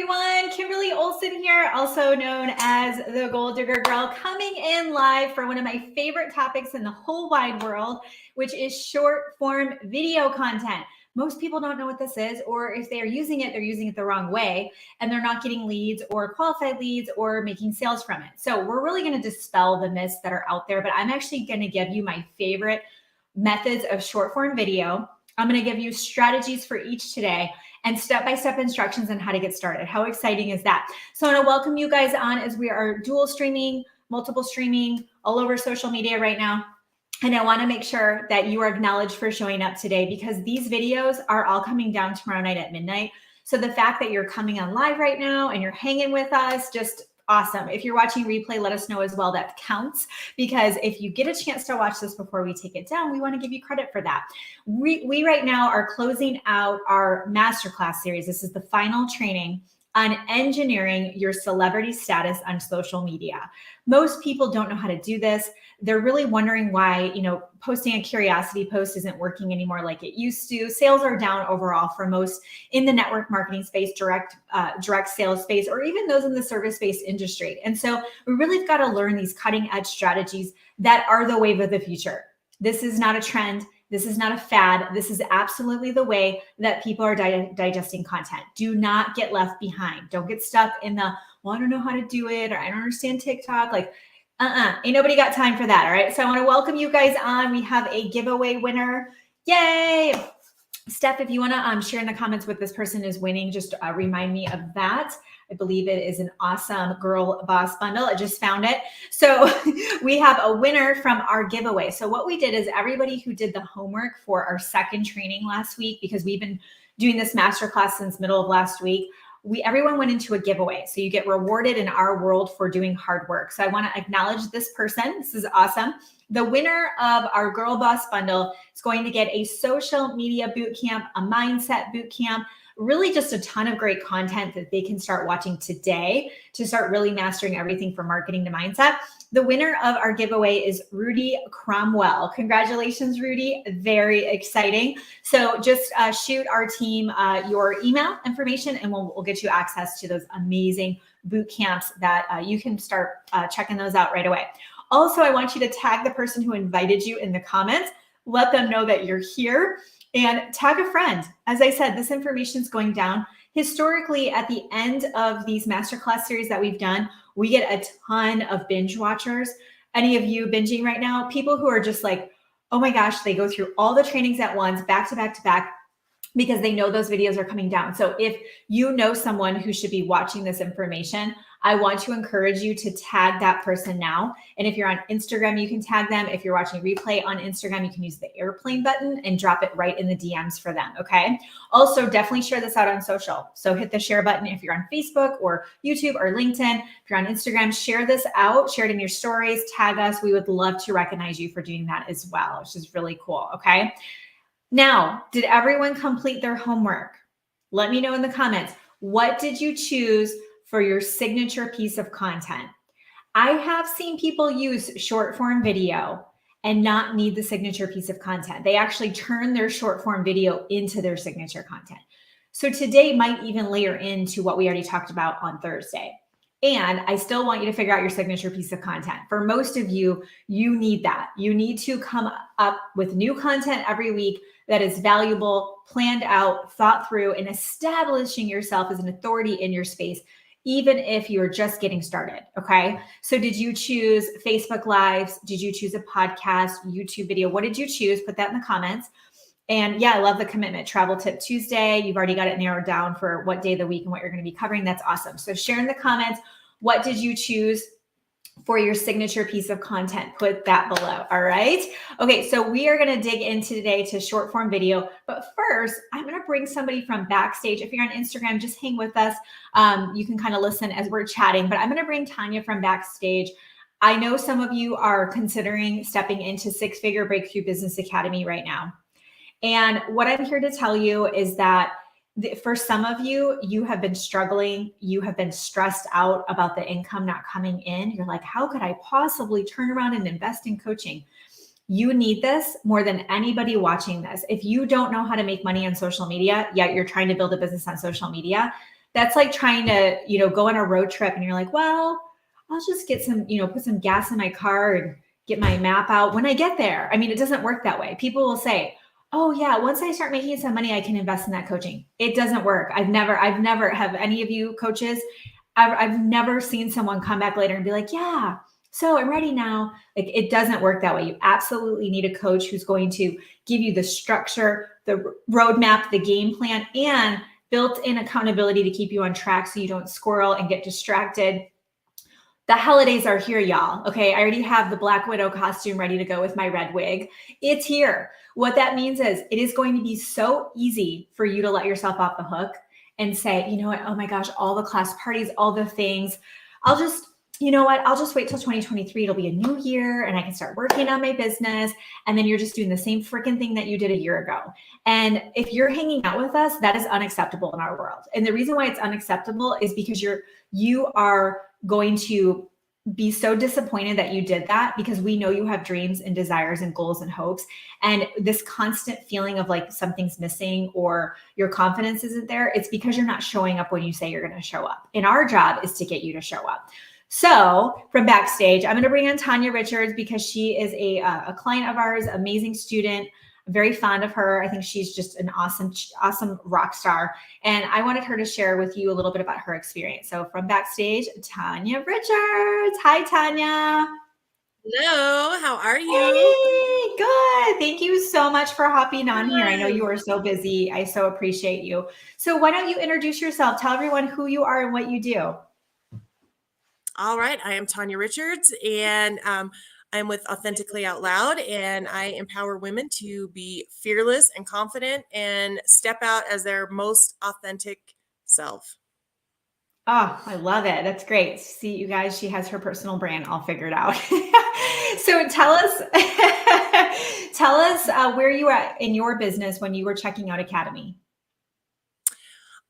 everyone, Kimberly Olson here, also known as the Gold Digger Girl, coming in live for one of my favorite topics in the whole wide world, which is short form video content. Most people don't know what this is, or if they're using it the wrong way, and they're not getting leads or qualified leads or making sales from it. So we're really going to dispel the myths that are out there, but I'm actually going to give you my favorite methods of short form video. I'm going to give you strategies for each today and step-by-step instructions on how to get started. How exciting is that? So I want to welcome you guys on as we are dual streaming, multiple streaming all over social media right now. And I want to make sure that you are acknowledged for showing up today because these videos are all coming down tomorrow night at midnight. So the fact that you're coming on live right now and you're hanging with us, just awesome. If you're watching replay, let us know as well. That counts because if you get a chance to watch this before we take it down, we want to give you credit for that. We right now are closing out our Masterclass series. This is the final training on engineering your celebrity status on social media. Most people don't know how to do this. They're really wondering why, posting a curiosity post isn't working anymore like it used to. Sales are down overall for most in the network marketing space, direct sales space, or even those in the service-based industry. And so we really have got to learn these cutting-edge strategies that are the wave of the future. This is not a trend. This is not a fad. This is absolutely the way that people are digesting content. Do not get left behind. Don't get stuck in the, well, I don't know how to do it, or I don't understand TikTok. Ain't nobody got time for that. All right. So I want to welcome you guys on. We have a giveaway winner. Yay. Steph, if you want to share in the comments what this person is winning, just remind me of that. I believe it is an awesome Girl Boss bundle. I just found it. So we have a winner from our giveaway. So what we did is everybody who did the homework for our second training last week, because we've been doing this masterclass since middle of last week, everyone went into a giveaway. So you get rewarded in our world for doing hard work. So I want to acknowledge this person. This is awesome. The winner of our Girl Boss bundle is going to get a social media boot camp, a mindset boot camp, really just a ton of great content that they can start watching today to start really mastering everything from marketing to mindset. The winner of our giveaway is Rudy Cromwell. Congratulations, Rudy. Very exciting. So just shoot our team your email information and we'll get you access to those amazing boot camps that you can start checking those out right away. Also, I want you to tag the person who invited you in the comments. Let them know that you're here and tag a friend. As I said, this information is going down. Historically, at the end of these masterclass series that we've done, we get a ton of binge watchers. Any of you binging right now? People who are just like, oh my gosh, they go through all the trainings at once, back to back to back, because they know those videos are coming down. So if you know someone who should be watching this information, I want to encourage you to tag that person now. And if you're on Instagram, you can tag them. If you're watching replay on Instagram, you can use the airplane button and drop it right in the DMs for them, okay? Also, definitely share this out on social. So hit the share button if you're on Facebook or YouTube or LinkedIn. If you're on Instagram, share this out, share it in your stories, tag us. We would love to recognize you for doing that as well, which is really cool, okay? Now, did everyone complete their homework? Let me know in the comments. What did you choose for your signature piece of content? I have seen people use short form video and not need the signature piece of content. They actually turn their short form video into their signature content. So today might even layer into what we already talked about on Thursday. And I still want you to figure out your signature piece of content. For most of you, you need that. You need to come up with new content every week that is valuable, planned out, thought through, and establishing yourself as an authority in your space, even if you're just getting started, okay? So did you choose Facebook Lives? Did you choose a podcast, YouTube video? What did you choose? Put that in the comments. And yeah, I love the commitment. Travel Tip Tuesday. You've already got it narrowed down for what day of the week and what you're going to be covering. That's awesome. So share in the comments. What did you choose for your signature piece of content? Put that below. All right. Okay. So we are going to dig into today to short form video. But first, I'm going to bring somebody from backstage. If you're on Instagram, just hang with us. You can kind of listen as we're chatting, but I'm going to bring Tanya from backstage. I know some of you are considering stepping into Six-Figure Breakthrough Business Academy right now. And what I'm here to tell you is that for some of you, you have been struggling. You have been stressed out about the income not coming in. You're like, how could I possibly turn around and invest in coaching? You need this more than anybody watching this. If you don't know how to make money on social media, yet you're trying to build a business on social media, That's like trying to, go on a road trip and you're like, well, I'll just get some, put some gas in my car and get my map out when I get there. I mean, it doesn't work that way. People will say, oh yeah, once I start making some money, I can invest in that coaching. It doesn't work. I've never have any of you coaches. I've never seen someone come back later and be like, yeah, so I'm ready now. Like, it doesn't work that way. You absolutely need a coach who's going to give you the structure, the roadmap, the game plan, and built-in accountability to keep you on track so you don't squirrel and get distracted. The holidays are here, y'all. Okay, I already have the Black Widow costume ready to go with my red wig. It's here. What that means is it is going to be so easy for you to let yourself off the hook and say, you know what, oh my gosh, all the class parties, all the things. I'll just, you know what, I'll just wait till 2023. It'll be a new year and I can start working on my business. And then you're just doing the same freaking thing that you did a year ago. And if you're hanging out with us, that is unacceptable in our world. And the reason why it's unacceptable is because you are going to be so disappointed that you did that, because we know you have dreams and desires and goals and hopes. And this constant feeling of like something's missing or your confidence isn't there, it's because you're not showing up when you say you're going to show up. And our job is to get you to show up. So from backstage, I'm going to bring in Tanya Richards because she is a client of ours, amazing student. I'm very fond of her. I think she's just an awesome rock star. And I wanted her to share with you a little bit about her experience. So from backstage, Tanya Richards. Hi, Tanya. Hello, how are you? Hey, good. Thank you so much for hopping on here. I know you are so busy. I so appreciate you. So why don't you introduce yourself? Tell everyone who you are and what you do. All right, I am Tanya Richards, and I'm with Authentically Out Loud, and I empower women to be fearless and confident and step out as their most authentic self. Oh, I love it. That's great. See, you guys, she has her personal brand all figured out. So tell us where you were at in your business when you were checking out Academy.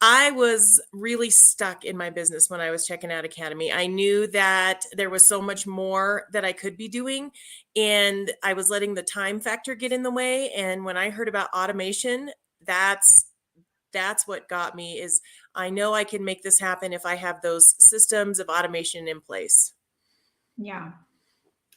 I was really stuck in my business when I was checking out Academy. I knew that there was so much more that I could be doing, and I was letting the time factor get in the way. And when I heard about automation, that's what got me. Is I know I can make this happen if I have those systems of automation in place. Yeah.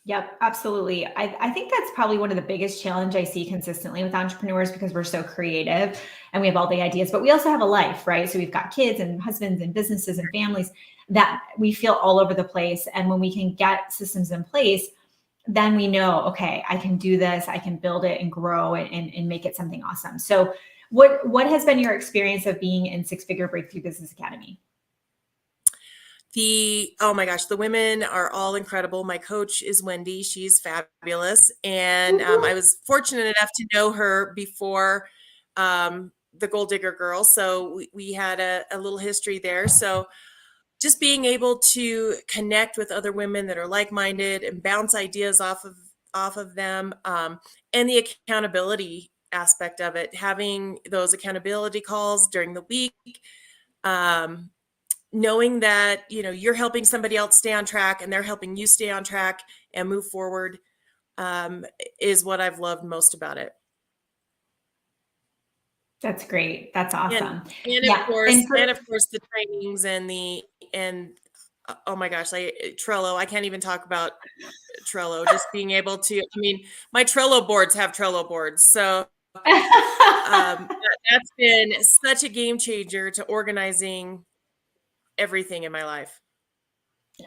Yep, absolutely. I think that's probably one of the biggest challenge I see consistently with entrepreneurs, because we're so creative and we have all the ideas, but we also have a life, right? So we've got kids and husbands and businesses and families that we feel all over the place. And when we can get systems in place, then we know, okay, I can do this, I can build it and grow it and make it something awesome. So what has been your experience of being in Six Figure Breakthrough Business Academy? Oh my gosh, the women are all incredible. My coach is Wendy. She's fabulous. And I was fortunate enough to know her before the Gold Digger Girl. So we had a little history there. So just being able to connect with other women that are like-minded and bounce ideas off of them, and the accountability aspect of it, having those accountability calls during the week, knowing that, you're helping somebody else stay on track and they're helping you stay on track and move forward, is what I've loved most about it. That's great. That's awesome. And Yeah. of course the trainings and oh my gosh, Trello, I can't even talk about Trello, just being able to, my Trello boards have Trello boards. So that's been such a game changer to organizing everything in my life.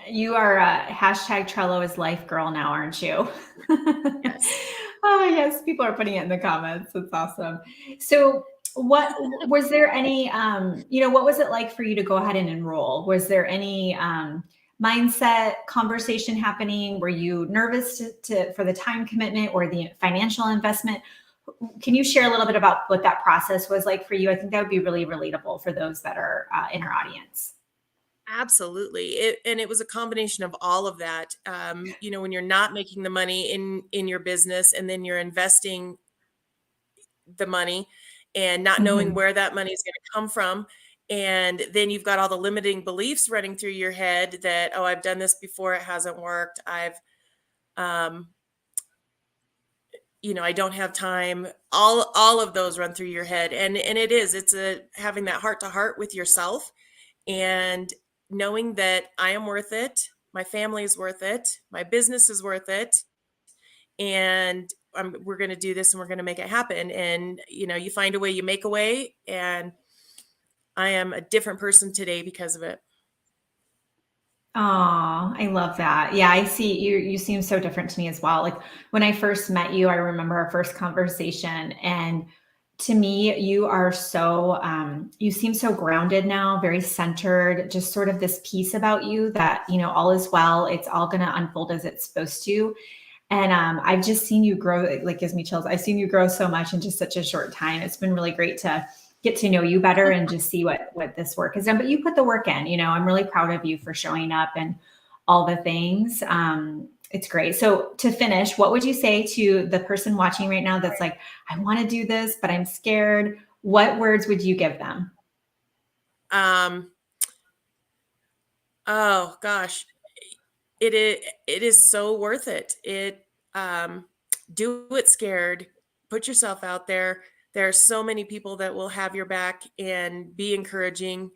You are a hashtag Trello is life girl now, aren't you? Yes. Oh, yes. People are putting it in the comments. It's awesome. So what was there any, what was it like for you to go ahead and enroll? Was there any mindset conversation happening? Were you nervous for the time commitment or the financial investment? Can you share a little bit about what that process was like for you? I think that would be really relatable for those that are in our audience. Absolutely. It was a combination of all of that. When you're not making the money in your business and then you're investing the money and not knowing where that money is going to come from. And then you've got all the limiting beliefs running through your head that, oh, I've done this before, it hasn't worked. I don't have time. All of those run through your head. And it's having that heart to heart with yourself and knowing that I am worth it, my family is worth it, my business is worth it, and we're going to do this and we're going to make it happen. And, you find a way, you make a way, and I am a different person today because of it. Oh, I love that. Yeah, I see you. You seem so different to me as well. Like when I first met you, I remember our first conversation, and to me, you are so, you seem so grounded now, very centered, just sort of this peace about you that, all is well. It's all going to unfold as it's supposed to. And I've just seen you grow. It like gives me chills. I've seen you grow so much in just such a short time. It's been really great to get to know you better and just see what this work has done. But you put the work in. I'm really proud of you for showing up and all the things. It's great. So to finish, what would you say to the person watching right now that's like, I want to do this, but I'm scared? What words would you give them? Oh gosh, it is so worth it. Do it scared, put yourself out there. There are so many people that will have your back and be encouraging,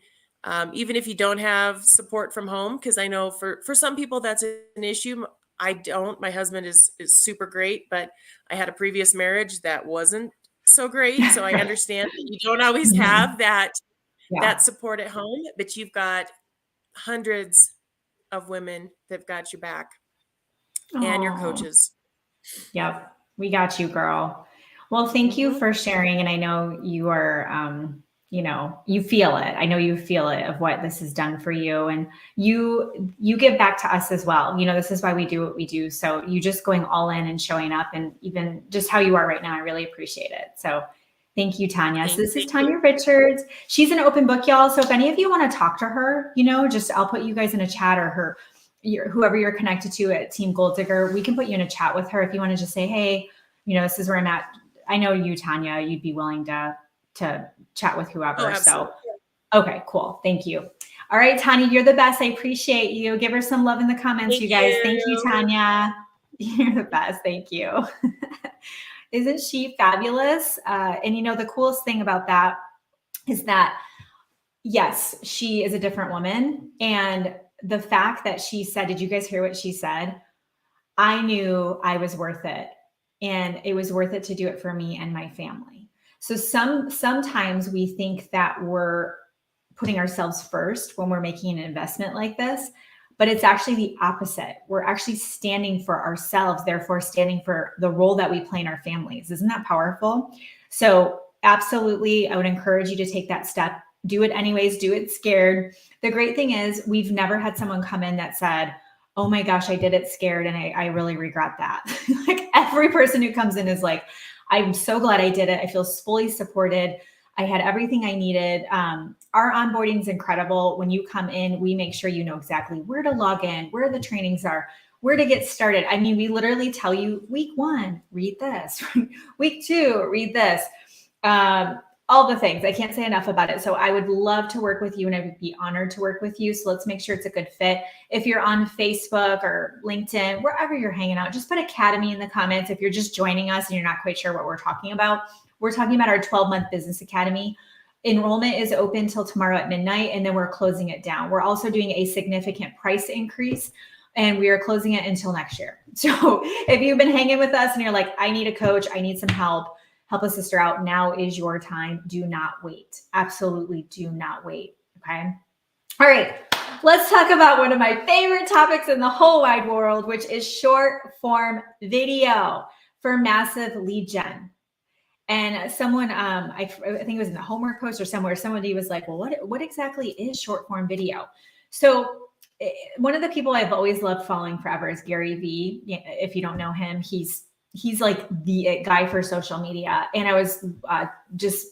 even if you don't have support from home. Because I know for some people that's an issue. I don't. My husband is super great, but I had a previous marriage that wasn't so great. So I Right. understand that you don't always Mhm. have that Yeah. support at home, but you've got hundreds of women that've got your back and your Oh. coaches. Yep. We got you, girl. Well, thank you Hmm. for sharing. And I know you are, you feel it. I know you feel it of what this has done for you. And you give back to us as well. This is why we do what we do. So you just going all in and showing up and even just how you are right now, I really appreciate it. So thank you, Tanya. So Thank this is you. Tanya Richards. She's an open book, y'all. So if any of you want to talk to her, just I'll put you guys in a chat or whoever you're connected to at Team Gold Digger, we can put you in a chat with her if you want to just say, hey, this is where I'm at. I know you, Tanya, you'd be willing to chat with Oh, whoever. So, absolutely. okay, cool. Thank you. All right, Tanya, you're the best. I appreciate you. Give her some love in the comments, Thank you guys. Thank you, you. Tanya. You're the best. Thank you. Isn't she fabulous? And the coolest thing about that is that yes, she is a different woman. And the fact that she said, did you guys hear what she said? I knew I was worth it. And it was worth it to do it for me and my family. So sometimes we think that we're putting ourselves first when we're making an investment like this, but it's actually the opposite. We're actually standing for ourselves, therefore standing for the role that we play in our families. Isn't that powerful? So absolutely, I would encourage you to take that step. Do it anyways, do it scared. The great thing is we've never had someone come in that said, oh my gosh, I did it scared and I really regret that. Like every person who comes in is like, I'm so glad I did it. I feel fully supported. I had everything I needed. Our onboarding is incredible. When you come in, we make sure you know exactly where to log in, where the trainings are, where to get started. I mean, we literally tell you week 1, read this, week 2, read this. All the things. I can't say enough about it. So I would love to work with you and I would be honored to work with you. So let's make sure it's a good fit. If you're on Facebook or LinkedIn, wherever you're hanging out, just put Academy in the comments. If you're just joining us and you're not quite sure what we're talking about our 12-month business academy. Enrollment is open till tomorrow at midnight, and then we're closing it down. We're also doing a significant price increase, and we are closing it until next year. So if you've been hanging with us and you're like, I need a coach, I need some help a sister out, now is your time. Do not wait. Absolutely do not wait. Okay. All right. Let's talk about one of my favorite topics in the whole wide world, which is short form video for massive lead gen. And someone, I think it was in the homework post or somewhere, somebody was like, well, what exactly is short form video? So one of the people I've always loved following forever is Gary Vee. If you don't know him, he's like the guy for social media. And I was just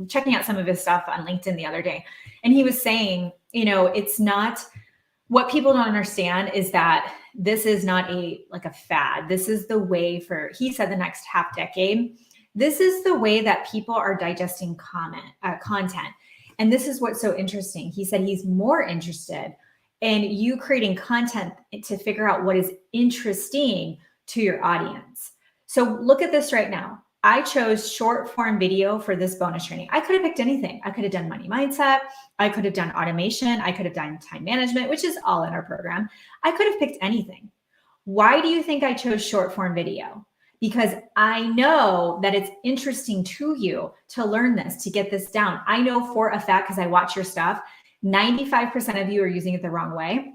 checking out some of his stuff on LinkedIn the other day. And he was saying, it's not, what people don't understand is that this is not a fad. This is the way for, he said, the next half decade. This is the way that people are digesting content. And this is what's so interesting. He said he's more interested in you creating content to figure out what is interesting to your audience. So look at this right now. I chose short form video for this bonus training. I could have picked anything. I could have done money mindset. I could have done automation. I could have done time management, which is all in our program. I could have picked anything. Why do you think I chose short form video? Because I know that it's interesting to you to learn this, to get this down. I know for a fact, because I watch your stuff, 95% of you are using it the wrong way,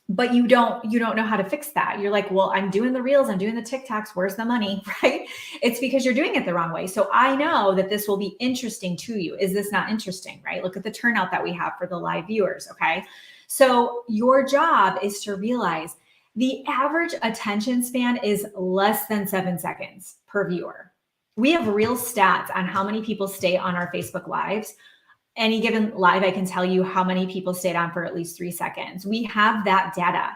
but you don't know how to fix that. You're like, well, I'm doing the reels, I'm doing the TikToks, where's the money, right? It's because you're doing it the wrong way. So I know that this will be interesting to you. Is this not interesting, right? Look at the turnout that we have for the live viewers, okay? So your job is to realize the average attention span is less than 7 seconds per viewer. We have real stats on how many people stay on our Facebook Lives. Any given live, I can tell you how many people stayed on for at least 3 seconds. We have that data.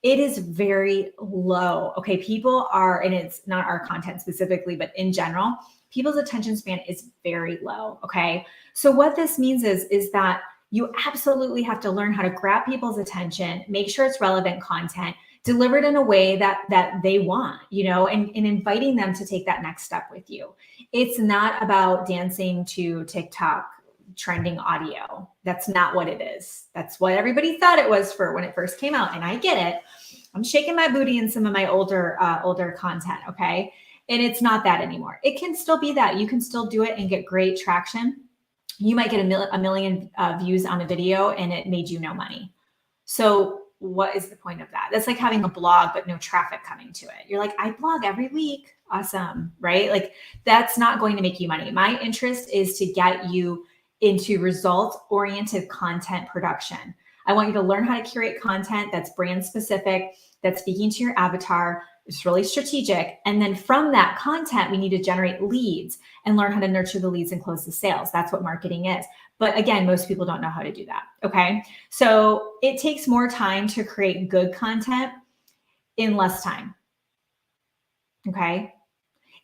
It is very low. Okay, people are, and it's not our content specifically, but in general, people's attention span is very low. Okay, so what this means is that you absolutely have to learn how to grab people's attention, make sure it's relevant content, delivered in a way that they want, and inviting them to take that next step with you. It's not about dancing to TikTok trending audio. That's not what it is. That's what everybody thought it was for when it first came out. And I get it. I'm shaking my booty in some of my older content. Okay. And it's not that anymore. It can still be that. You can still do it and get great traction. You might get a million views on a video and it made you no money. So what is the point of that? That's like having a blog, but no traffic coming to it. You're like, I blog every week. Awesome. Right? Like that's not going to make you money. My interest is to get you into results-oriented content production. I want you to learn how to curate content that's brand specific, that's speaking to your avatar. It's really strategic. And then from that content, we need to generate leads and learn how to nurture the leads and close the sales. That's what marketing is. But again, most people don't know how to do that. Okay. So it takes more time to create good content in less time. Okay.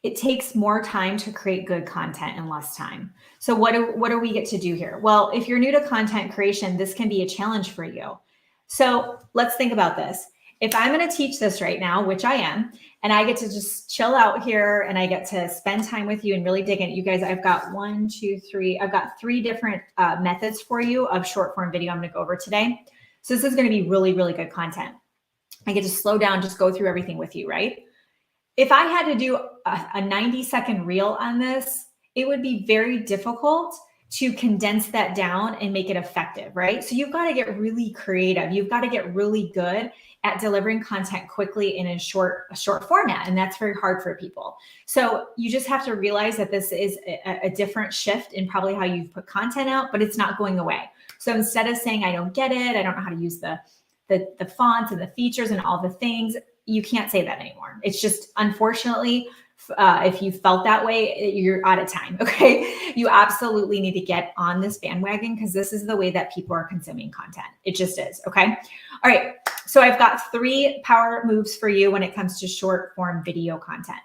It takes more time to create good content in less time. So what do we get to do here? Well, if you're new to content creation, this can be a challenge for you. So let's think about this. If I'm going to teach this right now, which I am, and I get to just chill out here and I get to spend time with you and really dig in, you guys, I've got I've got 3 different methods for you of short form video I'm going to go over today. So this is going to be really, really good content. I get to slow down, just go through everything with you, right? If I had to do a 90-second reel on this, it would be very difficult to condense that down and make it effective, right? So you've got to get really creative. You've got to get really good at delivering content quickly in a short format. And that's very hard for people. So you just have to realize that this is a different shift in probably how you've put content out, but it's not going away. So instead of saying, I don't get it, I don't know how to use the fonts and the features and all the things, you can't say that anymore. It's just, unfortunately, if you felt that way, you're out of time. Okay. You absolutely need to get on this bandwagon because this is the way that people are consuming content. It just is. Okay. All right. So I've got 3 power moves for you when it comes to short form video content.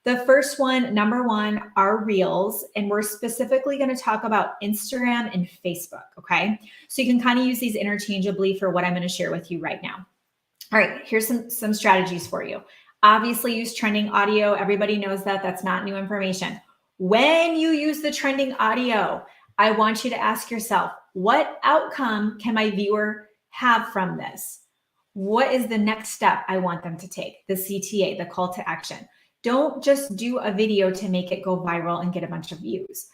The first one, number 1, are reels. And we're specifically going to talk about Instagram and Facebook. Okay. So you can kind of use these interchangeably for what I'm going to share with you right now. All right, here's some strategies for you. Obviously, use trending audio. Everybody knows that. That's not new information. When you use the trending audio, I want you to ask yourself, what outcome can my viewer have from this? What is the next step I want them to take? The CTA, the call to action. Don't just do a video to make it go viral and get a bunch of views.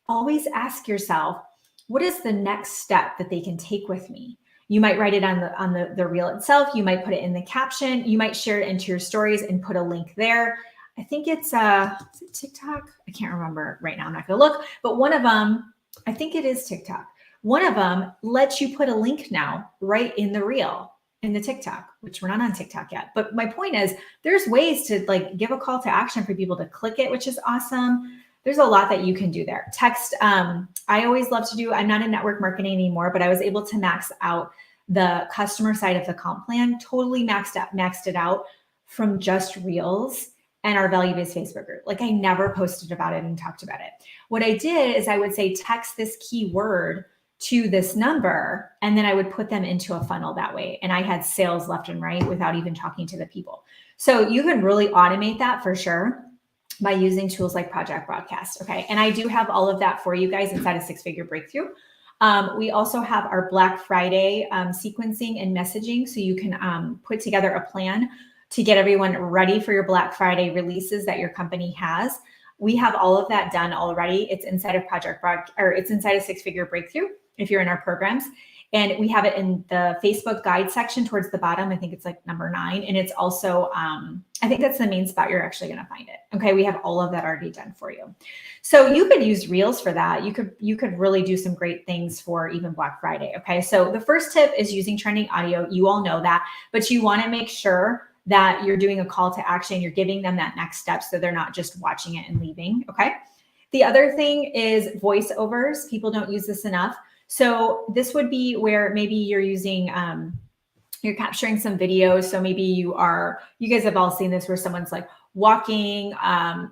Always ask yourself, what is the next step that they can take with me? You might write it on the reel itself. You might put it in the caption. You might share it into your stories and put a link there. I think it's is it TikTok? I can't remember right now. I'm not going to look, but one of them, I think it is TikTok. One of them lets you put a link now right in the reel in the TikTok, which we're not on TikTok yet. But my point is there's ways to like give a call to action for people to click it, which is awesome. There's a lot that you can do there. Text, I always love to do, I'm not in network marketing anymore, but I was able to max out the customer side of the comp plan, totally maxed it out from just reels and our value-based Facebook group. Like I never posted about it and talked about it. What I did is I would say, text this keyword to this number, and then I would put them into a funnel that way. And I had sales left and right without even talking to the people. So you can really automate that for sure. by using tools like Project Broadcast. Okay. And I do have all of that for you guys inside a six-figure breakthrough. We also have our Black Friday sequencing and messaging. So you can put together a plan to get everyone ready for your Black Friday releases that your company has. We have all of that done already. It's inside of it's inside a six-figure breakthrough if you're in our programs. And we have it in the Facebook guide section towards the bottom. I think it's like number 9. And it's also, I think that's the main spot you're actually going to find it. Okay. We have all of that already done for you. So you could use Reels for that. You could really do some great things for even Black Friday. Okay. So the first tip is using trending audio. You all know that, but you want to make sure that you're doing a call to action. You're giving them that next step so they're not just watching it and leaving. Okay. The other thing is voiceovers. People don't use this enough. So this would be where maybe you're using, you're capturing some videos. So maybe you guys have all seen this where someone's like walking.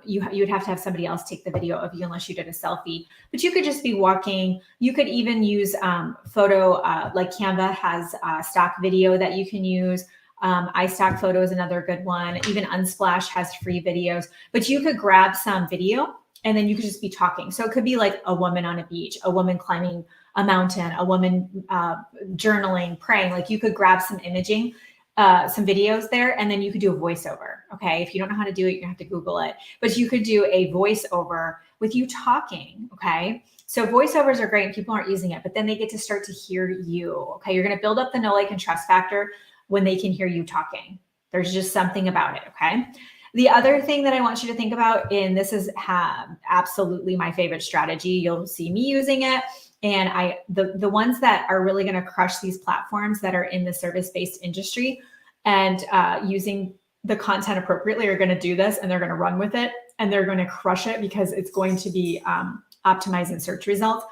You'd have to have somebody else take the video of you unless you did a selfie, but you could just be walking. You could even use photo, like Canva has stock video that you can use. iStock Photo is another good one. Even Unsplash has free videos, but you could grab some video and then you could just be talking. So it could be like a woman on a beach, a woman climbing a mountain, a woman journaling, praying. Like you could grab some imaging, some videos there, and then you could do a voiceover. Okay. If you don't know how to do it, you have to Google it, but you could do a voiceover with you talking. Okay. So voiceovers are great and people aren't using it, but then they get to start to hear you. Okay. You're going to build up the know, like, and trust factor when they can hear you talking. There's just something about it. Okay. The other thing that I want you to think about, and this is absolutely my favorite strategy, you'll see me using it. And the ones that are really going to crush these platforms that are in the service-based industry and using the content appropriately are going to do this, and they're going to run with it, and they're going to crush it because it's going to be optimized in search results,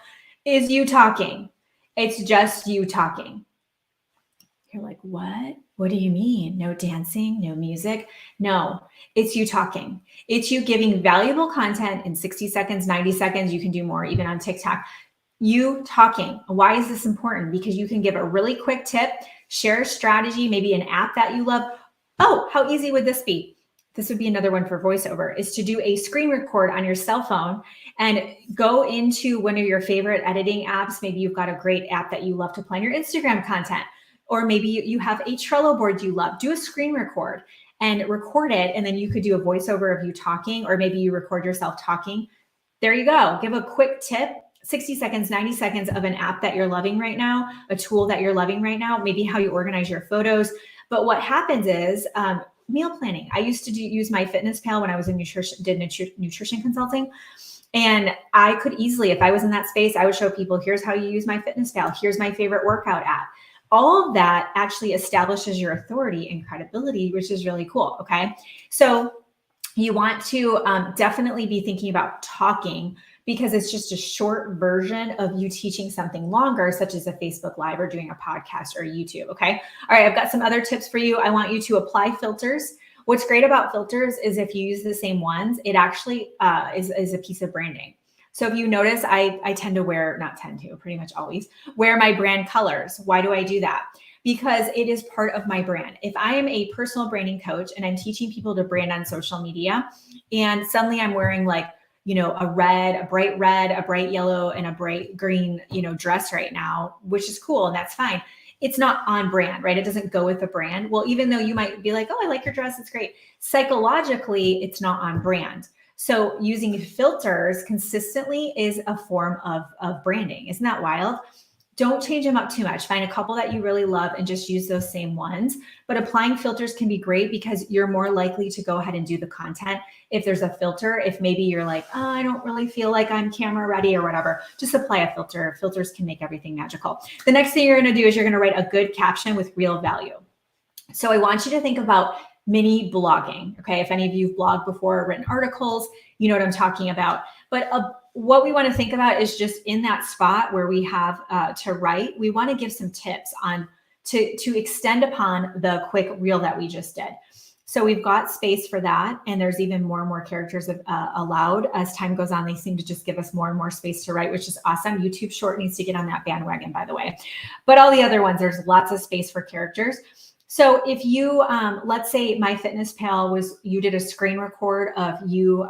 is you talking. It's just you talking. You're like, what? What do you mean? No dancing, no music? No, it's you talking. It's you giving valuable content in 60 seconds, 90 seconds. You can do more even on TikTok. You talking. Why is this important? Because you can give a really quick tip, share a strategy, maybe an app that you love. Oh, how easy would this be? This would be another one for voiceover, is to do a screen record on your cell phone and go into one of your favorite editing apps. Maybe you've got a great app that you love to plan your Instagram content, or maybe you have a Trello board you love. Do a screen record and record it, and then you could do a voiceover of you talking, or maybe you record yourself talking. There you go. Give a quick tip. 60 seconds, 90 seconds of an app that you're loving right now, a tool that you're loving right now, maybe how you organize your photos. But what happens is meal planning. I used to use MyFitnessPal when I was in nutrition consulting. And I could easily, if I was in that space, I would show people, here's how you use MyFitnessPal. Here's my favorite workout app. All of that actually establishes your authority and credibility, which is really cool. Okay. So you want to definitely be thinking about talking, because it's just a short version of you teaching something longer, such as a Facebook Live or doing a podcast or YouTube. Okay. All right. I've got some other tips for you. I want you to apply filters. What's great about filters is if you use the same ones, it actually is a piece of branding. So if you notice, I tend to pretty much always wear my brand colors. Why do I do that? Because it is part of my brand. If I am a personal branding coach and I'm teaching people to brand on social media, and suddenly I'm wearing like, a bright red, a bright yellow, and a bright green, dress right now, which is cool. And that's fine. It's not on brand, right? It doesn't go with the brand. Well, even though you might be like, oh, I like your dress, it's great. Psychologically, it's not on brand. So using filters consistently is a form of branding. Isn't that wild? Don't change them up too much. Find a couple that you really love and just use those same ones. But applying filters can be great because you're more likely to go ahead and do the content if there's a filter. If maybe you're like, oh, I don't really feel like I'm camera ready or whatever, just apply a filter. Filters can make everything magical. The next thing you're going to do is you're going to write a good caption with real value. So I want you to think about mini blogging. Okay. If any of you have blogged before or written articles, you know what I'm talking about. But what we want to think about is just in that spot where we have to write, we want to give some tips on to extend upon the quick reel that we just did. So we've got space for that. And there's even more and more characters allowed. As time goes on, they seem to just give us more and more space to write, which is awesome. YouTube Short needs to get on that bandwagon, by the way. But all the other ones, there's lots of space for characters. So if you, let's say MyFitnessPal was, you did a screen record of you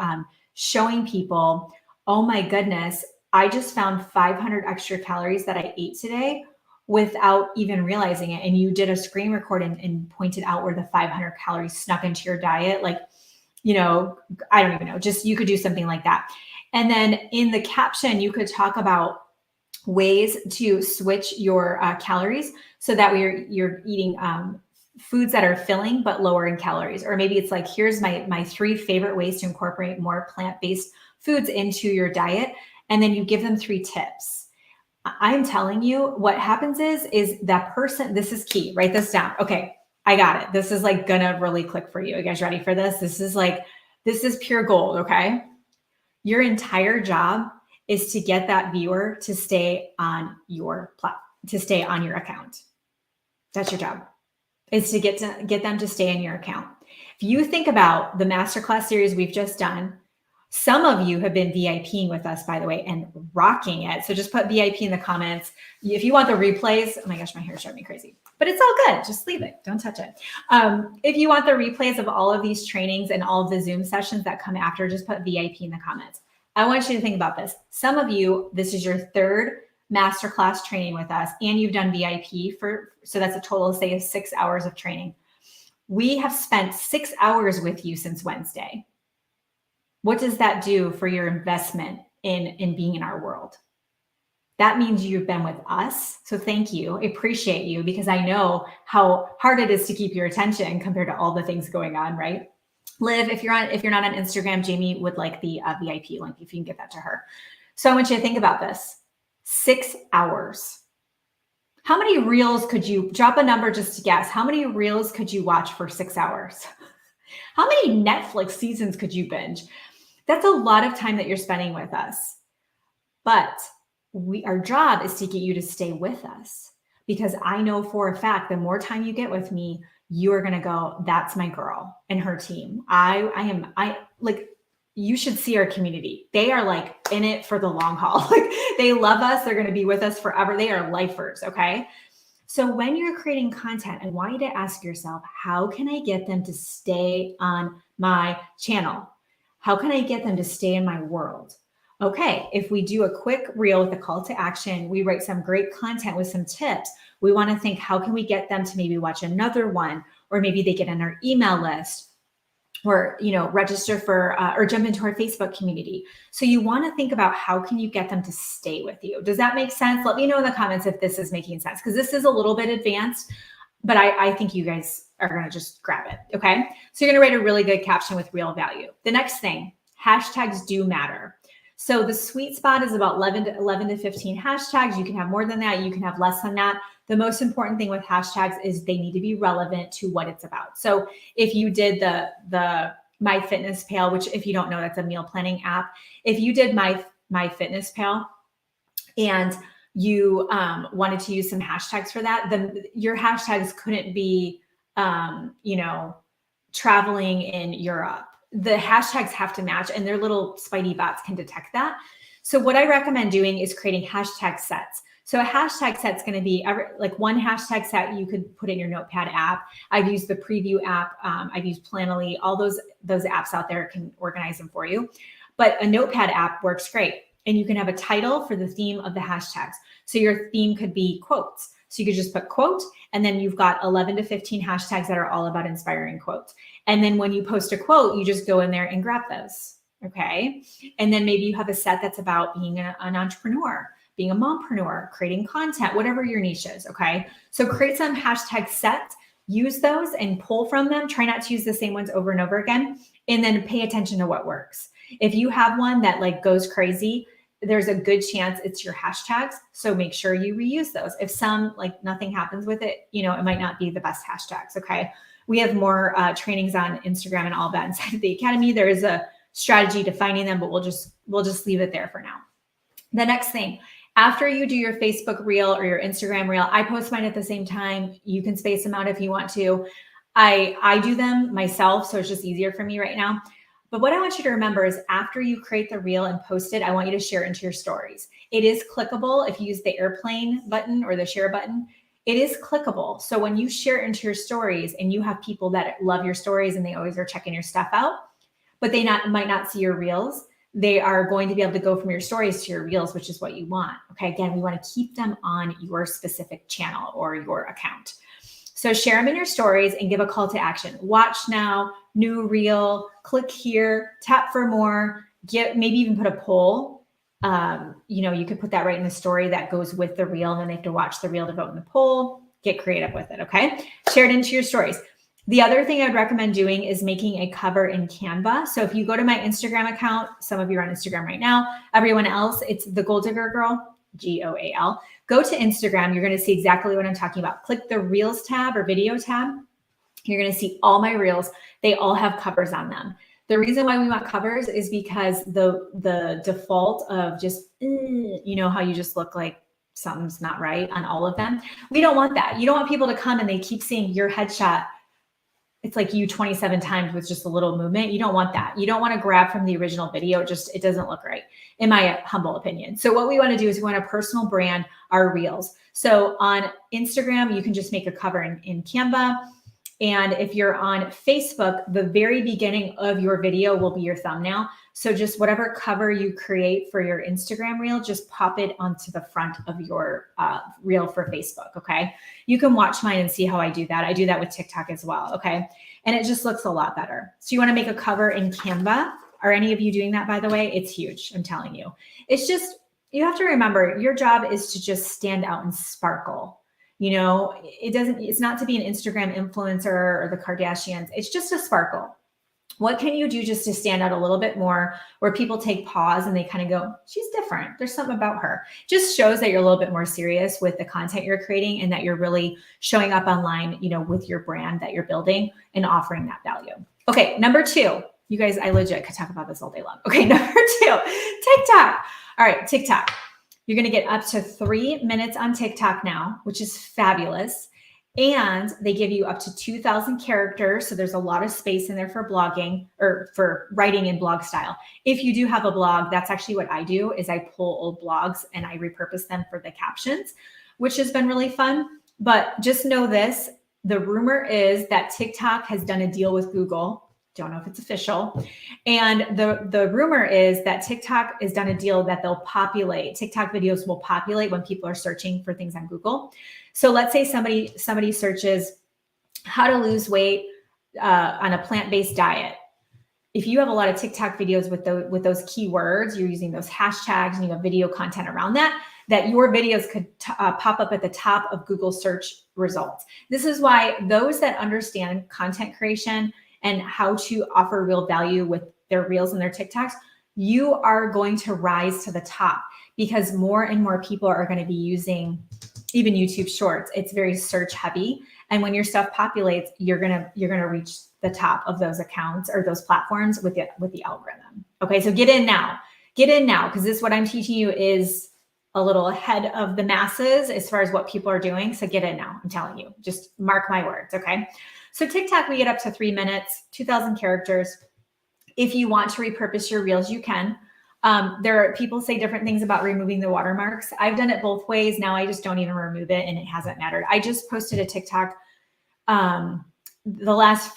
showing people, oh my goodness, I just found 500 extra calories that I ate today without even realizing it. And you did a screen record and pointed out where the 500 calories snuck into your diet. Like, you know, I don't even know, just you could do something like that. And then in the caption, you could talk about ways to switch your calories so that you're eating foods that are filling but lower in calories. Or maybe it's like, here's my 3 favorite ways to incorporate more plant-based foods into your diet. And then you give them 3 tips. I'm telling you, what happens is that person, this is key, write this down. Okay, I got it. This is like gonna really click for you. You guys ready for this? This is pure gold, okay? Your entire job is to get that viewer to stay on your to stay on your account. That's your job. It's to get them to stay in your account. If you think about the masterclass series we've just done, some of you have been VIPing with us, by the way, and rocking it. So just put VIP in the comments. If you want the replays, oh my gosh, my hair's driving me crazy, but it's all good. Just leave it. Don't touch it. If you want the replays of all of these trainings and all of the Zoom sessions that come after, just put VIP in the comments. I want you to think about this. Some of you, this is your 3rd masterclass training with us, and you've done VIP so that's a total, say, of 6 hours of training. We have spent 6 hours with you since Wednesday. What does that do for your investment in being in our world? That means you've been with us. So thank you. I appreciate you, because I know how hard it is to keep your attention compared to all the things going on, right? Liv, if you're not on Instagram, Jamie would like the VIP link if you can get that to her. So I want you to think about this. 6 hours. How many reels could you drop a number just to guess? How many reels could you watch for 6 hours? How many Netflix seasons could you binge? That's a lot of time that you're spending with us. But our job is to get you to stay with us, because I know for a fact, the more time you get with me, you are going to go, that's my girl and her team. You should see our community. They are like in it for the long haul. Like, they love us. They're going to be with us forever. They are lifers. Okay. So when you're creating content, I want you to ask yourself, how can I get them to stay on my channel? How can I get them to stay in my world? Okay, if we do a quick reel with a call to action, we write some great content with some tips. We want to think, how can we get them to maybe watch another one, or maybe they get on our email list, or register for or jump into our Facebook community. So you want to think about, how can you get them to stay with you? Does that make sense? Let me know in the comments if this is making sense, because this is a little bit advanced, but I think you guys are going to just grab it. Okay. So you're going to write a really good caption with real value. The next thing, hashtags do matter. So the sweet spot is about 11 to 15 hashtags. You can have more than that. You can have less than that. The most important thing with hashtags is they need to be relevant to what it's about. So if you did the MyFitnessPal, which, if you don't know, that's a meal planning app. If you did MyFitnessPal and you wanted to use some hashtags for that, then your hashtags couldn't be, traveling in Europe. The hashtags have to match, and their little Spidey bots can detect that. So what I recommend doing is creating hashtag sets. So a hashtag set's going to be like one hashtag set you could put in your Notepad app. I've used the Preview app. I've used Planoly. All those apps out there can organize them for you. But a Notepad app works great. And you can have a title for the theme of the hashtags. So your theme could be quotes. So you could just put quote, and then you've got 11 to 15 hashtags that are all about inspiring quotes. And then when you post a quote, you just go in there and grab those. Okay. And then maybe you have a set that's about being an entrepreneur, being a mompreneur, creating content, whatever your niche is. Okay. So create some hashtag sets, use those and pull from them. Try not to use the same ones over and over again. And then pay attention to what works. If you have one that like goes crazy, there's a good chance it's your hashtags. So make sure you reuse those. If some, like, nothing happens with it, it might not be the best hashtags. Okay. We have more trainings on Instagram and all that inside of the Academy. There is a strategy to finding them, but we'll just leave it there for now. The next thing, after you do your Facebook reel or your Instagram reel, I post mine at the same time. You can space them out if you want to. I do them myself, so it's just easier for me right now. But what I want you to remember is, after you create the reel and post it, I want you to share it into your stories. It is clickable if you use the airplane button or the share button. it is clickable. So when you share it into your stories and you have people that love your stories and they always are checking your stuff out, but they might not see your reels, they are going to be able to go from your stories to your reels, which is what you want. Okay. Again, we want to keep them on your specific channel or your account. So share them in your stories and give a call to action. Watch now, new reel, click here, tap for more, maybe even put a poll. You could put that right in the story that goes with the reel, and then they have to watch the reel to vote in the poll. Get creative with it. Okay. Share it into your stories. The other thing I'd recommend doing is making a cover in Canva. So if you go to my Instagram account, some of you are on Instagram right now, everyone else, it's the Goal Digger Girl, GOAL. Go to Instagram. You're going to see exactly what I'm talking about. Click the Reels tab or Video tab. You're going to see all my Reels. They all have covers on them. The reason why we want covers is because the default of just, how you just look like something's not right on all of them. We don't want that. You don't want people to come and they keep seeing your headshot. It's like you 27 times with just a little movement. You don't want that. You don't want to grab from the original video. It doesn't look right, in my humble opinion. So what we want to do is we want to personal brand our reels. So on Instagram, you can just make a cover in Canva. And if you're on Facebook, the very beginning of your video will be your thumbnail. So just whatever cover you create for your Instagram reel, just pop it onto the front of your reel for Facebook, okay? You can watch mine and see how I do that. I do that with TikTok as well, okay? And it just looks a lot better. So you wanna make a cover in Canva. Are any of you doing that, by the way? It's huge, I'm telling you. It's just, you have to remember, your job is to just stand out and sparkle. It's not to be an Instagram influencer or the Kardashians. It's just a sparkle. What can you do just to stand out a little bit more, where people take pause and they kind of go, she's different. There's something about her. Just shows that you're a little bit more serious with the content you're creating and that you're really showing up online, with your brand that you're building and offering that value. Okay. Number 2, you guys, I legit could talk about this all day long. Okay. Number 2, TikTok. All right. TikTok. You're going to get up to 3 minutes on TikTok now, which is fabulous. And they give you up to 2,000 characters. So there's a lot of space in there for blogging or for writing in blog style. If you do have a blog, that's actually what I do, is I pull old blogs and I repurpose them for the captions, which has been really fun. But just know this, the rumor is that TikTok has done a deal with Google. Don't know if it's official. And the rumor is that TikTok has done a deal that TikTok videos will populate when people are searching for things on Google. So let's say somebody searches how to lose weight on a plant-based diet. If you have a lot of TikTok videos with those keywords, you're using those hashtags and you have video content around that your videos could pop up at the top of Google search results. This is why those that understand content creation and how to offer real value with their reels and their TikToks, you are going to rise to the top, because more and more people are going to be using even YouTube Shorts. It's very search heavy. And when your stuff populates, you're going to reach the top of those accounts or those platforms with the algorithm. Okay. So get in now, because this, what I'm teaching you, is a little ahead of the masses as far as what people are doing. So get in now. I'm telling you, just mark my words. Okay. So TikTok, we get up to 3 minutes, 2,000 characters. If you want to repurpose your reels, you can. People say different things about removing the watermarks. I've done it both ways. Now I just don't even remove it, and it hasn't mattered. I just posted a TikTok. The last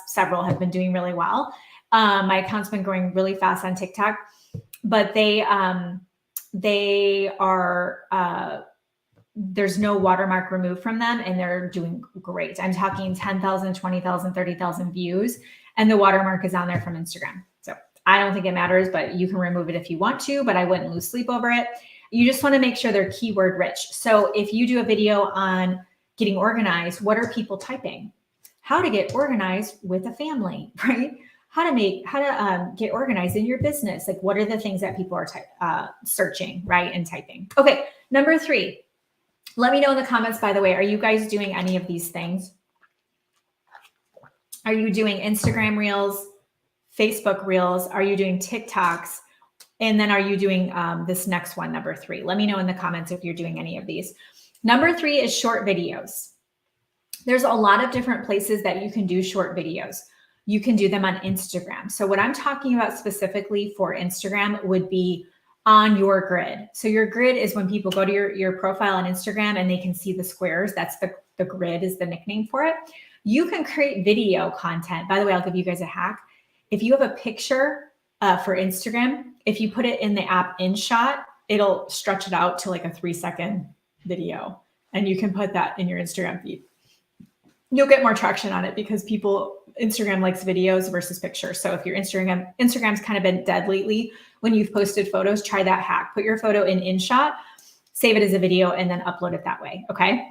several have been doing really well. My account's been growing really fast on TikTok, but they are, there's no watermark removed from them, and they're doing great. I'm talking 10,000, 20,000, 30,000 views, and the watermark is on there from Instagram. So I don't think it matters, but you can remove it if you want to, but I wouldn't lose sleep over it. You just want to make sure they're keyword rich. So if you do a video on getting organized, what are people typing? How to get organized with a family, right? How to get organized in your business. Like, what are the things that people are searching, right? And typing. Okay. Number 3, let me know in the comments, by the way, are you guys doing any of these things? Are you doing Instagram reels, Facebook reels? Are you doing TikToks? And then are you doing this next one, number 3? Let me know in the comments if you're doing any of these. Number 3 is short videos. There's a lot of different places that you can do short videos. You can do them on Instagram. So what I'm talking about specifically for Instagram would be on your grid. So your grid is when people go to your profile on Instagram and they can see the squares. That's the grid is the nickname for it. You can create video content. By the way, I'll give you guys a hack. If you have a picture for Instagram, if you put it in the app InShot, it'll stretch it out to like a 3-second video. And you can put that in your Instagram feed. You'll get more traction on it because Instagram likes videos versus pictures. So if your Instagram's kind of been dead lately, when you've posted photos, try that hack. Put your photo in InShot, save it as a video, and then upload it that way, okay?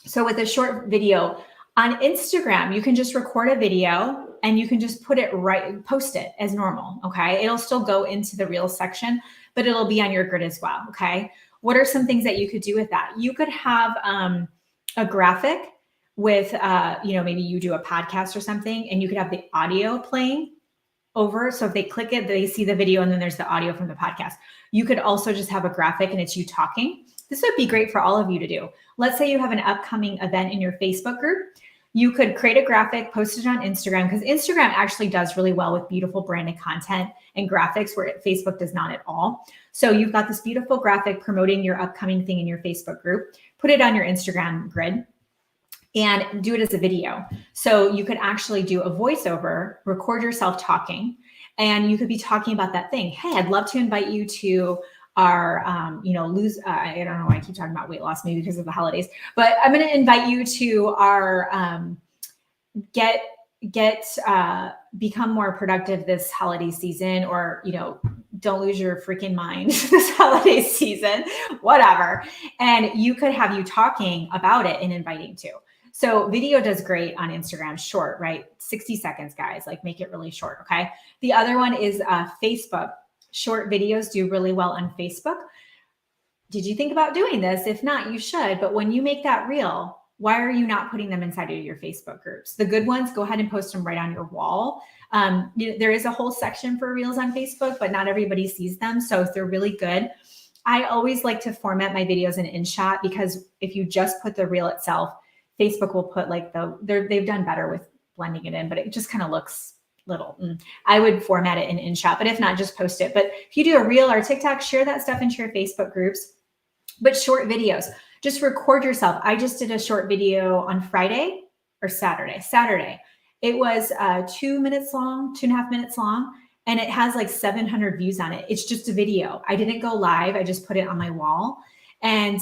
So with a short video on Instagram, you can just record a video and you can just post it as normal, okay? It'll still go into the Reels section, but it'll be on your grid as well, okay? What are some things that you could do with that? You could have a graphic with, maybe you do a podcast or something, and you could have the audio playing over. So if they click it, they see the video, and then there's the audio from the podcast. You could also just have a graphic and it's you talking. This would be great for all of you to do. Let's say you have an upcoming event in your Facebook group. You could create a graphic, post it on Instagram, because Instagram actually does really well with beautiful branded content and graphics where Facebook does not at all. So you've got this beautiful graphic promoting your upcoming thing in your Facebook group. Put it on your Instagram grid and do it as a video. So you could actually do a voiceover, record yourself talking, and you could be talking about that thing. Hey, I'd love to invite you to our, I don't know why I keep talking about weight loss, maybe because of the holidays, but I'm going to invite you to our, become more productive this holiday season, or, don't lose your freaking mind this holiday season, whatever. And you could have you talking about it and inviting to. So video does great on Instagram, short, right? 60 seconds, guys, like make it really short, okay? The other one is Facebook. Short videos do really well on Facebook. Did you think about doing this? If not, you should. But when you make that reel, why are you not putting them inside of your Facebook groups? The good ones, go ahead and post them right on your wall. There is a whole section for reels on Facebook, but not everybody sees them. So if they're really good, I always like to format my videos in InShot, because if you just put the reel itself, Facebook will put like they've done better with blending it in, but it just kind of looks little. I would format it in InShot, but if not, just post it. But if you do a reel or TikTok, share that stuff into your Facebook groups. But short videos, just record yourself. I just did a short video on Friday or Saturday. It was 2 minutes long, 2.5 minutes long, and it has like 700 views on it. It's just a video. I didn't go live. I just put it on my wall. And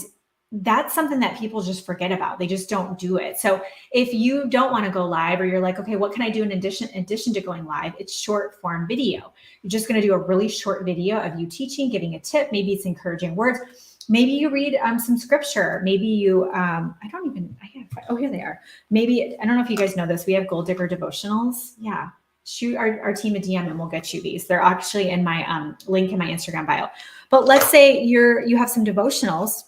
that's something that people just forget about. They just don't do it. So if you don't want to go live, or you're like, okay, what can I do in addition to going live? It's short form video. You're just going to do a really short video of you teaching, giving a tip. Maybe it's encouraging words. Maybe you read some scripture. Maybe you, here they are. Maybe, I don't know if you guys know this. We have Gold Digger devotionals. Yeah. Shoot our team a DM and we'll get you these. They're actually in my link in my Instagram bio. But let's say you have some devotionals,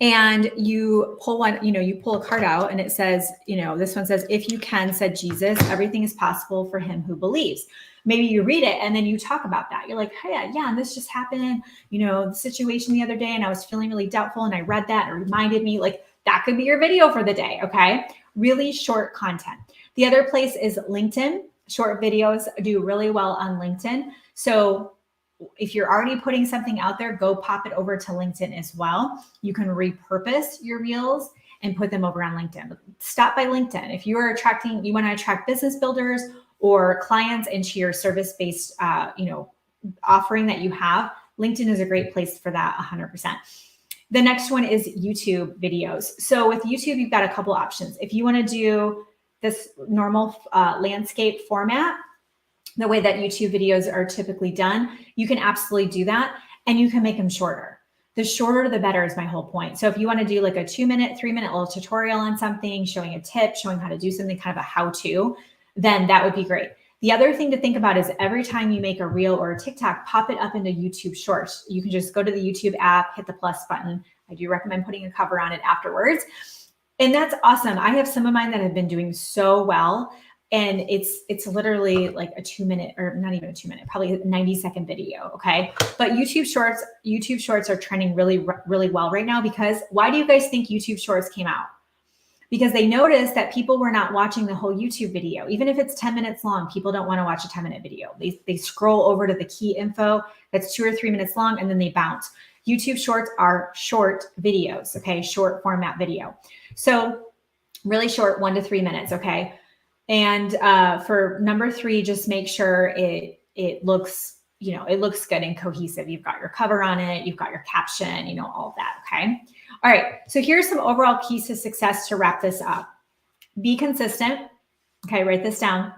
and you pull one, you pull a card out and it says, this one says, if you can, said Jesus, everything is possible for him who believes. Maybe you read it and then you talk about that. You're like, hey, yeah, and this just happened, the situation the other day, and I was feeling really doubtful, and I read that and it reminded me. Like, that could be your video for the day, okay? Really short content. The other place is LinkedIn. Short videos do really well on LinkedIn. So if you're already putting something out there, go pop it over to LinkedIn as well. You can repurpose your reels and put them over on LinkedIn. But stop by LinkedIn. If you want to attract business builders or clients into your service-based, offering that you have, LinkedIn is a great place for that 100%. The next one is YouTube videos. So with YouTube, you've got a couple options. If you want to do this normal landscape format, the way that YouTube videos are typically done, you can absolutely do that, and you can make them shorter. The shorter, the better is my whole point. So if you want to do like a 2-minute, 3-minute little tutorial on something, showing a tip, showing how to do something, kind of a how-to, then that would be great. The other thing to think about is every time you make a reel or a TikTok, pop it up into YouTube Shorts. You can just go to the YouTube app, hit the plus button. I do recommend putting a cover on it afterwards. And that's awesome. I have some of mine that have been doing so well. And it's literally like a 2-minute, or not even a 2-minute, probably a 90-second video, okay? But YouTube Shorts are trending really, really well right now, because why do you guys think YouTube Shorts came out? Because they noticed that people were not watching the whole YouTube video. Even if it's 10 minutes long, people don't want to watch a 10-minute video. They scroll over to the key info, That's 2 or 3 minutes long, and then they bounce. YouTube shorts are short videos, okay? Short format video. So really short, 1 to 3 minutes, okay? And for number 3, just make sure it looks, it looks good and cohesive. You've got your cover on it, you've got your caption, all of that, okay? All right, so here's some overall keys to success to wrap this up. Be consistent. Okay, write this down.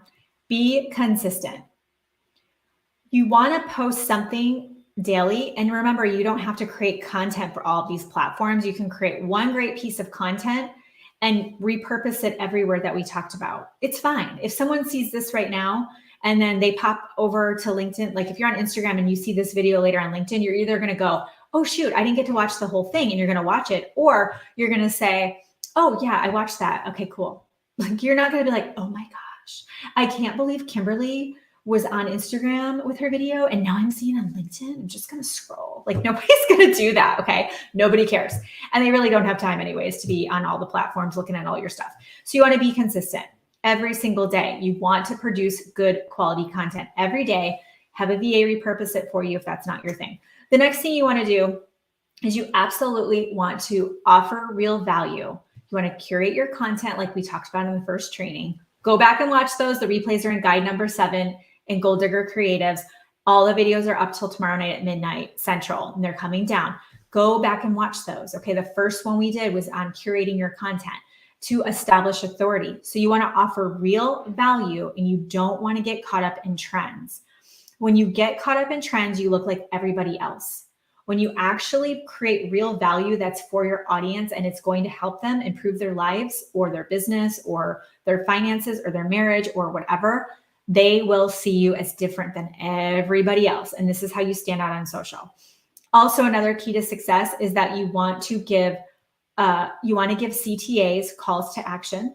Be consistent. You want to post something daily. And remember, you don't have to create content for all of these platforms. You can create one great piece of content and repurpose it everywhere that we talked about. It's fine. If someone sees this right now and then they pop over to LinkedIn, like if you're on Instagram and you see this video later on LinkedIn, you're either going to go, oh shoot, I didn't get to watch the whole thing, and you're going to watch it, or you're going to say, oh yeah, I watched that. Okay, cool. Like you're not going to be like, oh my gosh, I can't believe Kimberly was on Instagram with her video and now I'm seeing on LinkedIn. I'm just going to scroll. Like nobody's going to do that. Okay. Nobody cares. And they really don't have time anyways to be on all the platforms looking at all your stuff. So you want to be consistent every single day. You want to produce good quality content every day. Have a VA repurpose it for you if that's not your thing. The next thing you want to do is you absolutely want to offer real value. You want to curate your content like we talked about in the first training. Go back and watch those. The replays are in guide number 7 in Goal Digger Creatives. All the videos are up till tomorrow night at midnight Central, and they're coming down. Go back and watch those. Okay, the first one we did was on curating your content to establish authority. So you want to offer real value, and you don't want to get caught up in trends. When you get caught up in trends, you look like everybody else. When you actually create real value that's for your audience and it's going to help them improve their lives or their business or their finances or their marriage or whatever, they will see you as different than everybody else. And this is how you stand out on social. Also, another key to success is that you want to give CTAs, calls to action,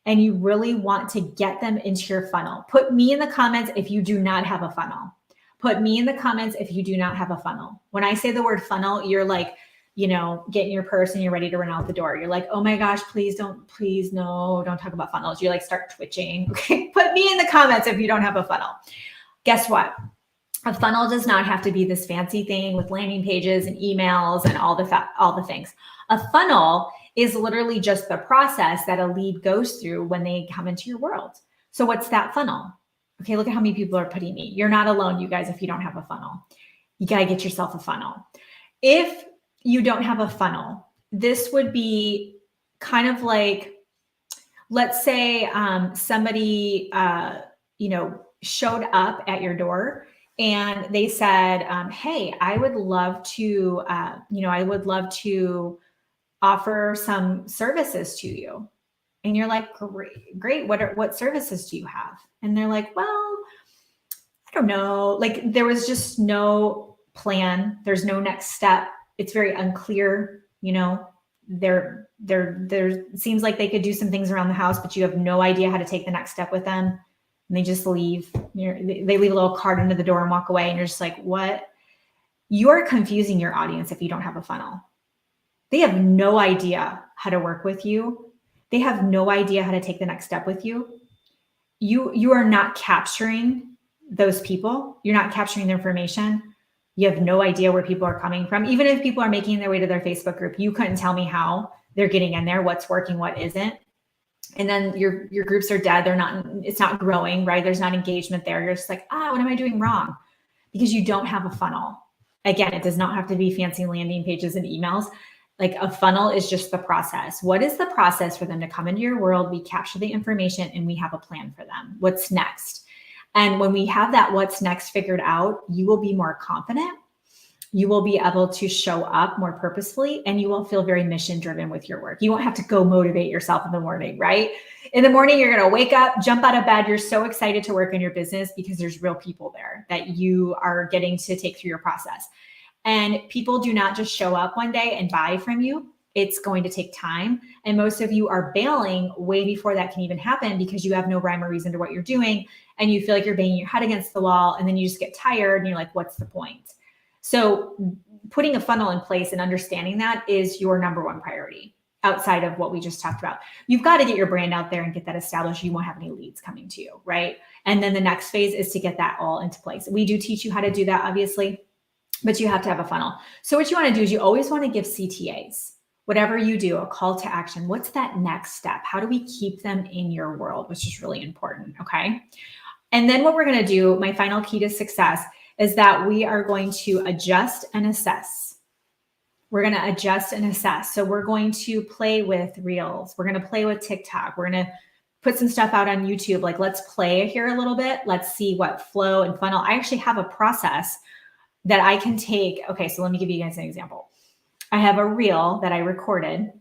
and you really want to get them into your funnel. Put me in the comments if you do not have a funnel. Put me in the comments if you do not have a funnel. When I say the word funnel, you're like, get in your purse and you're ready to run out the door. You're like, oh my gosh, please no, don't talk about funnels. You like start twitching. Okay, put me in the comments if you don't have a funnel. Guess what? A funnel does not have to be this fancy thing with landing pages and emails and all the things. A funnel is literally just the process that a lead goes through when they come into your world. So what's that funnel? Okay, look at how many people are putting me. You're not alone, you guys, if you don't have a funnel. You got to get yourself a funnel. If you don't have a funnel, this would be kind of like, let's say somebody, showed up at your door and they said, hey, I would love to offer some services to you. And you're like, great. What services do you have? And they're like, well, I don't know. Like there was just no plan. There's no next step. It's very unclear. There seems like they could do some things around the house, but you have no idea how to take the next step with them. And they just leave. They leave a little card under the door and walk away. And you're just like, what? You're confusing your audience if you don't have a funnel. They have no idea how to work with you. They have no idea how to take the next step with you. You are not capturing those people. You're not capturing their information. You have no idea where people are coming from. Even if people are making their way to their Facebook group, you couldn't tell me how they're getting in there, what's working, what isn't. And then your groups are dead. It's not growing, right? There's not engagement there. You're just like, what am I doing wrong? Because you don't have a funnel. Again, it does not have to be fancy landing pages and emails. Like a funnel is just the process. What is the process for them to come into your world? We capture the information and we have a plan for them. What's next? And when we have that what's next figured out, you will be more confident. You will be able to show up more purposefully, and you will feel very mission driven with your work. You won't have to go motivate yourself in the morning, right? In the morning, you're going to wake up, jump out of bed. You're so excited to work in your business because there's real people there that you are getting to take through your process. And people do not just show up one day and buy from you. It's going to take time. And most of you are bailing way before that can even happen because you have no rhyme or reason to what you're doing. And you feel like you're banging your head against the wall. And then you just get tired and you're like, what's the point? So putting a funnel in place and understanding that is your number one priority outside of what we just talked about. You've got to get your brand out there and get that established. You won't have any leads coming to you, right? And then the next phase is to get that all into place. We do teach you how to do that, obviously. but you have to have a funnel. So what you want to do is you always want to give CTAs. Whatever you do, a call to action. What's that next step? How do we keep them in your world, which is really important, okay? And then what we're going to do, my final key to success, is that we are going to adjust and assess. We're going to adjust and assess. So we're going to play with Reels. We're going to play with TikTok. We're going to put some stuff out on YouTube. Like, let's play here a little bit. Let's see what flow and funnel. I actually have a process that I can take. Okay, so let me give you guys an example. I have a reel that I recorded.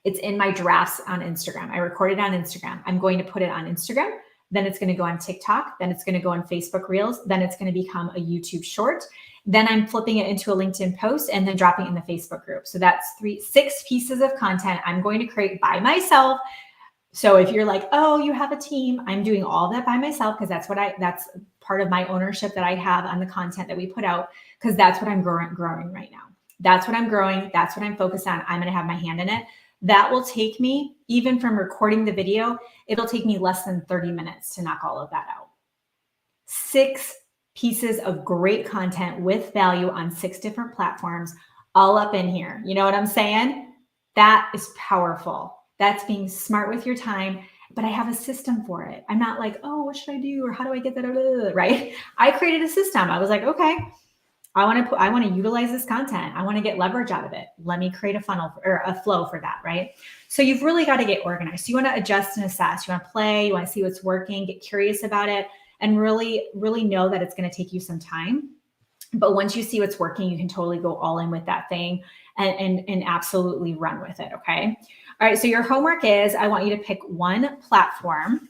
It's in my drafts on Instagram. I recorded on Instagram. I'm going to put it on Instagram. Then it's going to go on TikTok. Then it's going to go on Facebook Reels. Then it's going to become a YouTube short. Then I'm flipping it into a LinkedIn post and then dropping it in the Facebook group. So that's 6 pieces of content I'm going to create by myself. So if you're like, oh, you have a team, I'm doing all that by myself because that's part of my ownership that I have on the content that we put out, because that's what I'm growing right now. That's what I'm growing. That's what I'm focused on. I'm going to have my hand in it. That will take me, even from recording the video, it'll take me less than 30 minutes to knock all of that out. 6 pieces of great content with value on 6 different platforms, all up in here. You know what I'm saying? That is powerful. That's being smart with your time, but I have a system for it. I'm not like, oh, what should I do? Or how do I get that? Right? I created a system. I was like, okay, I want to utilize this content. I want to get leverage out of it. Let me create a funnel or a flow for that, right? So you've really got to get organized. So you want to adjust and assess. You want to play. You want to see what's working. Get curious about it, and really, really know that it's going to take you some time. But once you see what's working, you can totally go all in with that thing and absolutely run with it. Okay. All right. So your homework is, I want you to pick one platform,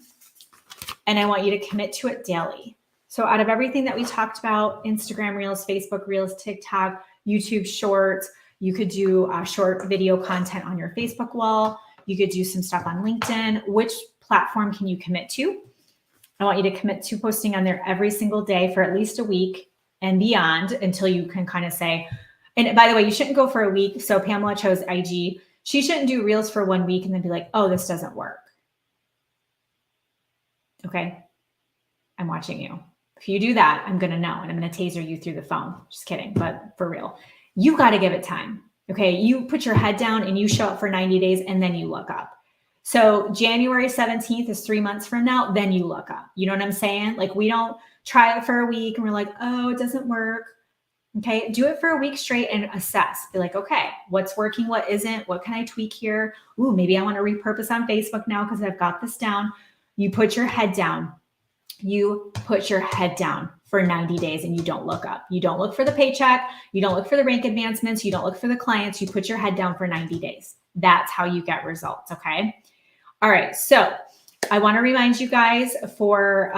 and I want you to commit to it daily. So out of everything that we talked about, Instagram Reels, Facebook Reels, TikTok, YouTube Shorts, you could do short video content on your Facebook wall. You could do some stuff on LinkedIn. Which platform can you commit to? I want you to commit to posting on there every single day for at least a week and beyond, until you can kind of say, and by the way, you shouldn't go for a week. So Pamela chose IG. She shouldn't do Reels for 1 week and then be like, oh, this doesn't work. Okay. I'm watching you. If you do that, I'm going to know, and I'm going to taser you through the phone. Just kidding, but for real, you got to give it time. Okay. You put your head down and you show up for 90 days and then you look up. So January 17th is 3 months from now. Then you look up. You know what I'm saying? Like, we don't try it for a week and we're like, oh, it doesn't work. Okay. Do it for a week straight and assess. Be like, okay, what's working? What isn't? What can I tweak here? Ooh, maybe I want to repurpose on Facebook now because I've got this down. You put your head down. You put your head down for 90 days and you don't look up. You don't look for the paycheck. You don't look for the rank advancements. You don't look for the clients. You put your head down for 90 days. That's how you get results. Okay. All right. So I want to remind you guys for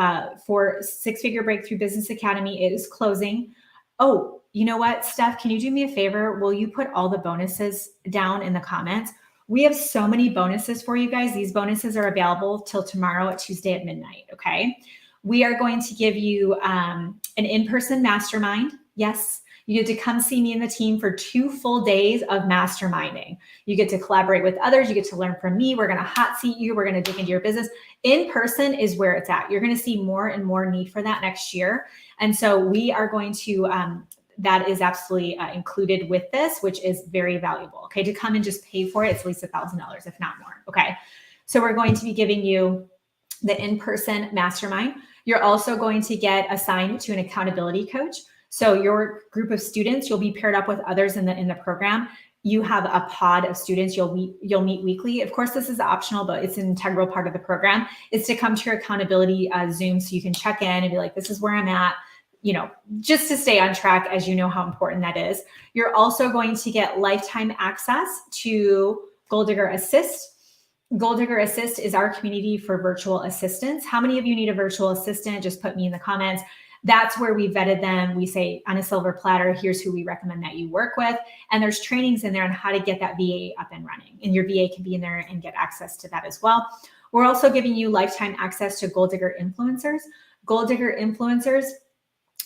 6-Figure Breakthrough Business Academy, it is closing. Oh, you know what, Steph, can you do me a favor? Will you put all the bonuses down in the comments? We have so many bonuses for you guys. These bonuses are available till tomorrow at Tuesday at midnight. Okay. We are going to give you an in-person mastermind. Yes, you get to come see me and the team for 2 full days of masterminding. You get to collaborate with others. You get to learn from me. We're going to hot seat you. We're going to dig into your business. In person is where it's at. You're going to see more and more need for that next year. And so we are going to, that is absolutely included with this, which is very valuable. Okay. To come and just pay for it, it's at least $1,000, if not more. Okay. So we're going to be giving you the in-person mastermind. You're also going to get assigned to an accountability coach. So your group of students, you'll be paired up with others in the program. You have a pod of students you'll meet weekly. Of course, this is optional, but it's an integral part of the program. Is to come to your accountability Zoom so you can check in and be like, this is where I'm at, you know, just to stay on track, as you know how important that is. You're also going to get lifetime access to Goal Digger Assist. Goal Digger Assist is our community for virtual assistants. How many of you need a virtual assistant? Just put me in the comments. That's where we vetted them. We say on a silver platter, here's who we recommend that you work with. And there's trainings in there on how to get that VA up and running. And your VA can be in there and get access to that as well. We're also giving you lifetime access to Goal Digger Influencers. Goal Digger Influencers,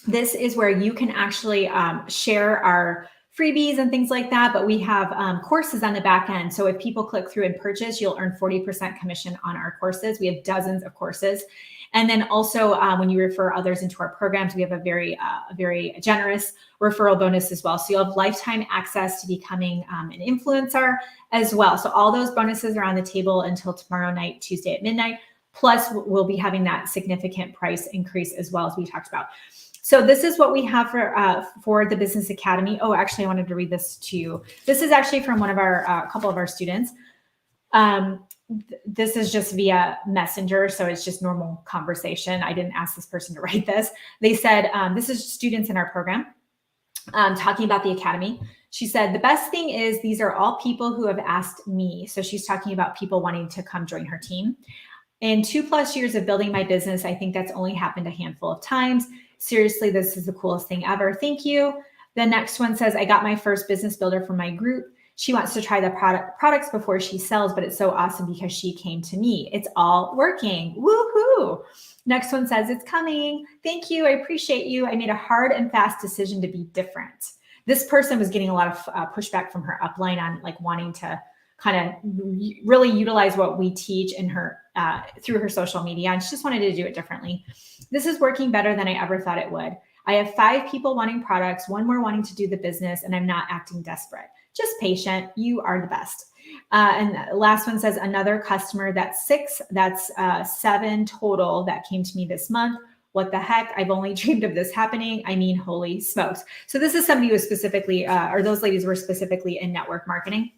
this is where you can actually share our freebies and things like that, but we have courses on the back end. So if people click through and purchase, you'll earn 40% commission on our courses. We have dozens of courses. And then also when you refer others into our programs, we have a very generous referral bonus as well. So you'll have lifetime access to becoming an influencer as well. So all those bonuses are on the table until tomorrow night, Tuesday at midnight. Plus we'll be having that significant price increase as well, as we talked about. So this is what we have for the Business Academy. Oh, actually, I wanted to read this to you. This is actually from one of our couple of our students. This is just via Messenger, so it's just normal conversation. I didn't ask this person to write this. They said, this is students in our program talking about the Academy. She said, the best thing is these are all people who have asked me. So she's talking about people wanting to come join her team. In 2+ years of building my business, I think that's only happened a handful of times. Seriously, this is the coolest thing ever. Thank you. The next one says, I got my first business builder from my group. She wants to try the products before she sells, but it's so awesome because she came to me. It's all working. Woohoo. Next one says, it's coming. Thank you. I appreciate you. I made a hard and fast decision to be different. This person was getting a lot of pushback from her upline on like wanting to kind of really utilize what we teach in her through her social media. And she just wanted to do it differently. This is working better than I ever thought it would. I have 5 people wanting products, 1 more wanting to do the business, and I'm not acting desperate. Just patient. You are the best. And the last one says, another customer, that's 6, that's 7 total that came to me this month. What the heck? I've only dreamed of this happening. I mean, holy smokes. So this is somebody who was specifically, or those ladies were specifically in network marketing.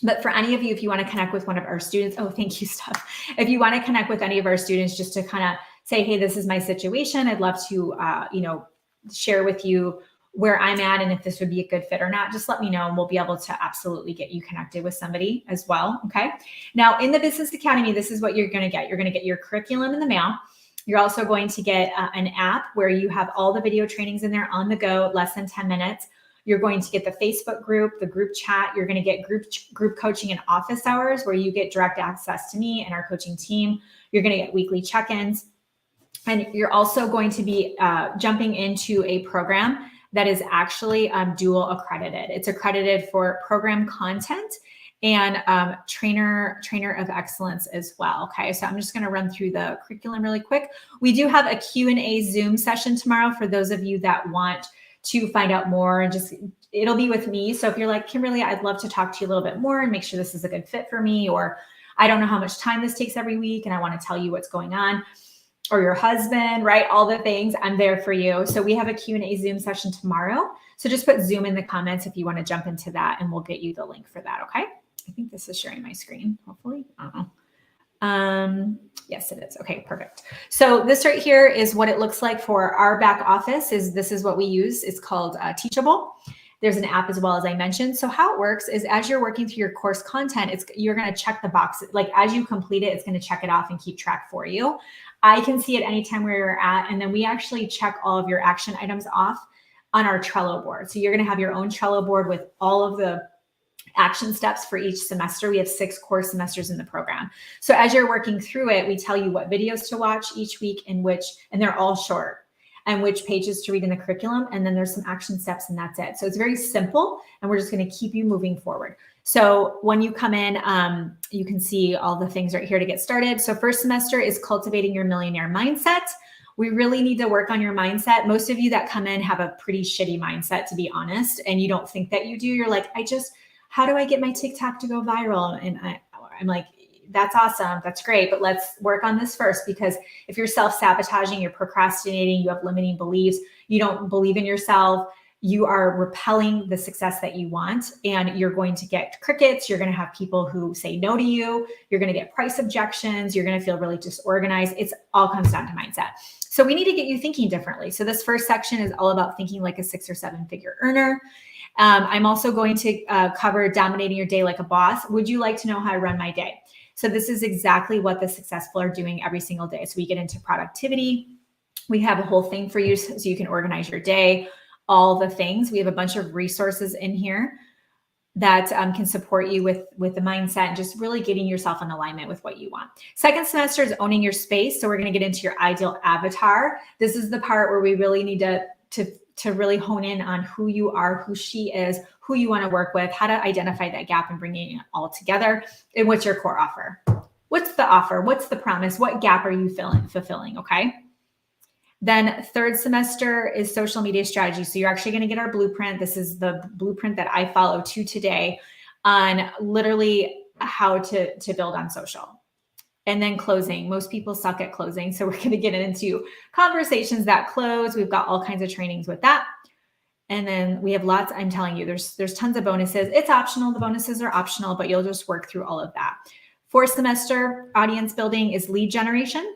But for any of you, if you want to connect with one of our students, oh, thank you, Steph. If you want to connect with any of our students just to kind of say, hey, this is my situation. I'd love to, share with you where I'm at and if this would be a good fit or not, just let me know and we'll be able to absolutely get you connected with somebody as well. Okay. Now in the Business Academy, this is what you're going to get. You're going to get your curriculum in the mail. You're also going to get an app where you have all the video trainings in there on the go, less than 10 minutes. You're going to get the Facebook group, the group chat. You're going to get group coaching and office hours where you get direct access to me and our coaching team. You're going to get weekly check-ins. And you're also going to be jumping into a program that is actually dual accredited. It's accredited for program content and trainer of excellence as well. Okay, so I'm just going to run through the curriculum really quick. We do have a Q&A Zoom session tomorrow for those of you that want to find out more, and just it'll be with me. So if you're like, Kimberly, I'd love to talk to you a little bit more and make sure this is a good fit for me, or I don't know how much time this takes every week and I want to tell you what's going on, or your husband, right? All the things, I'm there for you. So we have a Q&A Zoom session tomorrow. So just put Zoom in the comments if you want to jump into that and we'll get you the link for that. Okay. I think this is sharing my screen, hopefully. I don't know. Yes, it is. Okay, perfect. So this right here is what it looks like for our back office. This is what we use. It's called Teachable. There's an app as well, as I mentioned. So how it works is as you're working through your course content, you're going to check the box. Like as you complete it, it's going to check it off and keep track for you. I can see at any time where you're at, and then we actually check all of your action items off on our Trello board. So you're going to have your own Trello board with all of the action steps for each semester. We have 6 core semesters in the program. So as you're working through it, we tell you what videos to watch each week and they're all short, and which pages to read in the curriculum. And then there's some action steps and that's it. So it's very simple and we're just going to keep you moving forward. So when you come in, you can see all the things right here to get started. So first semester is cultivating your millionaire mindset. We really need to work on your mindset. Most of you that come in have a pretty shitty mindset, to be honest, and you don't think that you do. You're like, how do I get my TikTok to go viral? And I'm like, that's awesome. That's great. But let's work on this first, because if you're self-sabotaging, you're procrastinating, you have limiting beliefs, you don't believe in yourself, you are repelling the success that you want, and you're going to get crickets. You're going to have people who say no to you. You're going to get price objections. You're going to feel really disorganized. It all comes down to mindset. So we need to get you thinking differently. So this first section is all about thinking like a 6 or 7 figure earner. I'm also going to cover dominating your day like a boss. Would you like to know how I run my day? So this is exactly what the successful are doing every single day. So we get into productivity. We have a whole thing for you so you can organize your day, all the things. We have a bunch of resources in here that can support you with the mindset and just really getting yourself in alignment with what you want. Second semester is owning your space. So we're going to get into your ideal avatar. This is the part where we really need to really hone in on who you are, who she is, who you want to work with, how to identify that gap and bringing it all together, and what's your core offer. What's the offer? What's the promise? What gap are you fulfilling? Okay. Then third semester is social media strategy. So you're actually going to get our blueprint. This is the blueprint that I follow to today on literally how to build on social. And then closing. Most people suck at closing. So we're going to get into conversations that close. We've got all kinds of trainings with that. And then we have lots, I'm telling you, there's tons of bonuses. It's optional. The bonuses are optional, but you'll just work through all of that. Fourth semester, audience building is lead generation.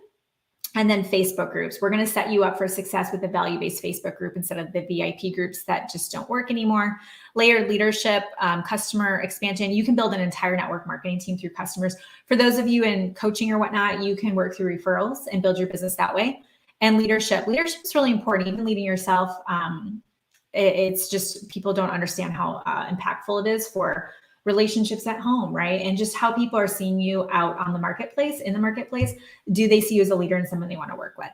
And then Facebook groups. We're going to set you up for success with a value-based Facebook group instead of the VIP groups that just don't work anymore. Layered leadership, customer expansion. You can build an entire network marketing team through customers. For those of you in coaching or whatnot, you can work through referrals and build your business that way. And leadership. Leadership is really important, even leading yourself. It's just people don't understand how impactful it is for relationships at home, right? And just how people are seeing you out on the marketplace, in the marketplace. Do they see you as a leader and someone they want to work with?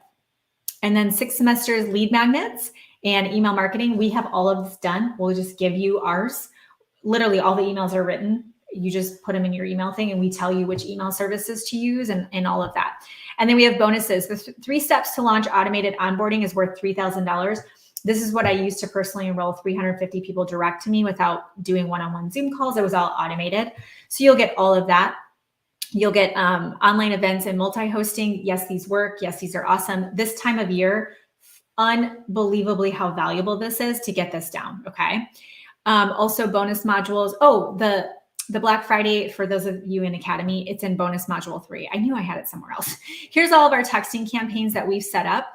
And then 6 semesters, lead magnets and email marketing. We have all of this done. We'll just give you ours. Literally all the emails are written. You just put them in your email thing and we tell you which email services to use and all of that. And then we have bonuses. The 3 steps to launch automated onboarding is worth $3,000. This is what I used to personally enroll 350 people direct to me without doing one-on-one Zoom calls. It was all automated. So you'll get all of that. You'll get online events and multi-hosting. Yes, these work. Yes, these are awesome. This time of year, unbelievably how valuable this is to get this down, okay? Also bonus modules. Oh, the Black Friday, for those of you in Academy, it's in bonus module 3. I knew I had it somewhere else. Here's all of our texting campaigns that we've set up.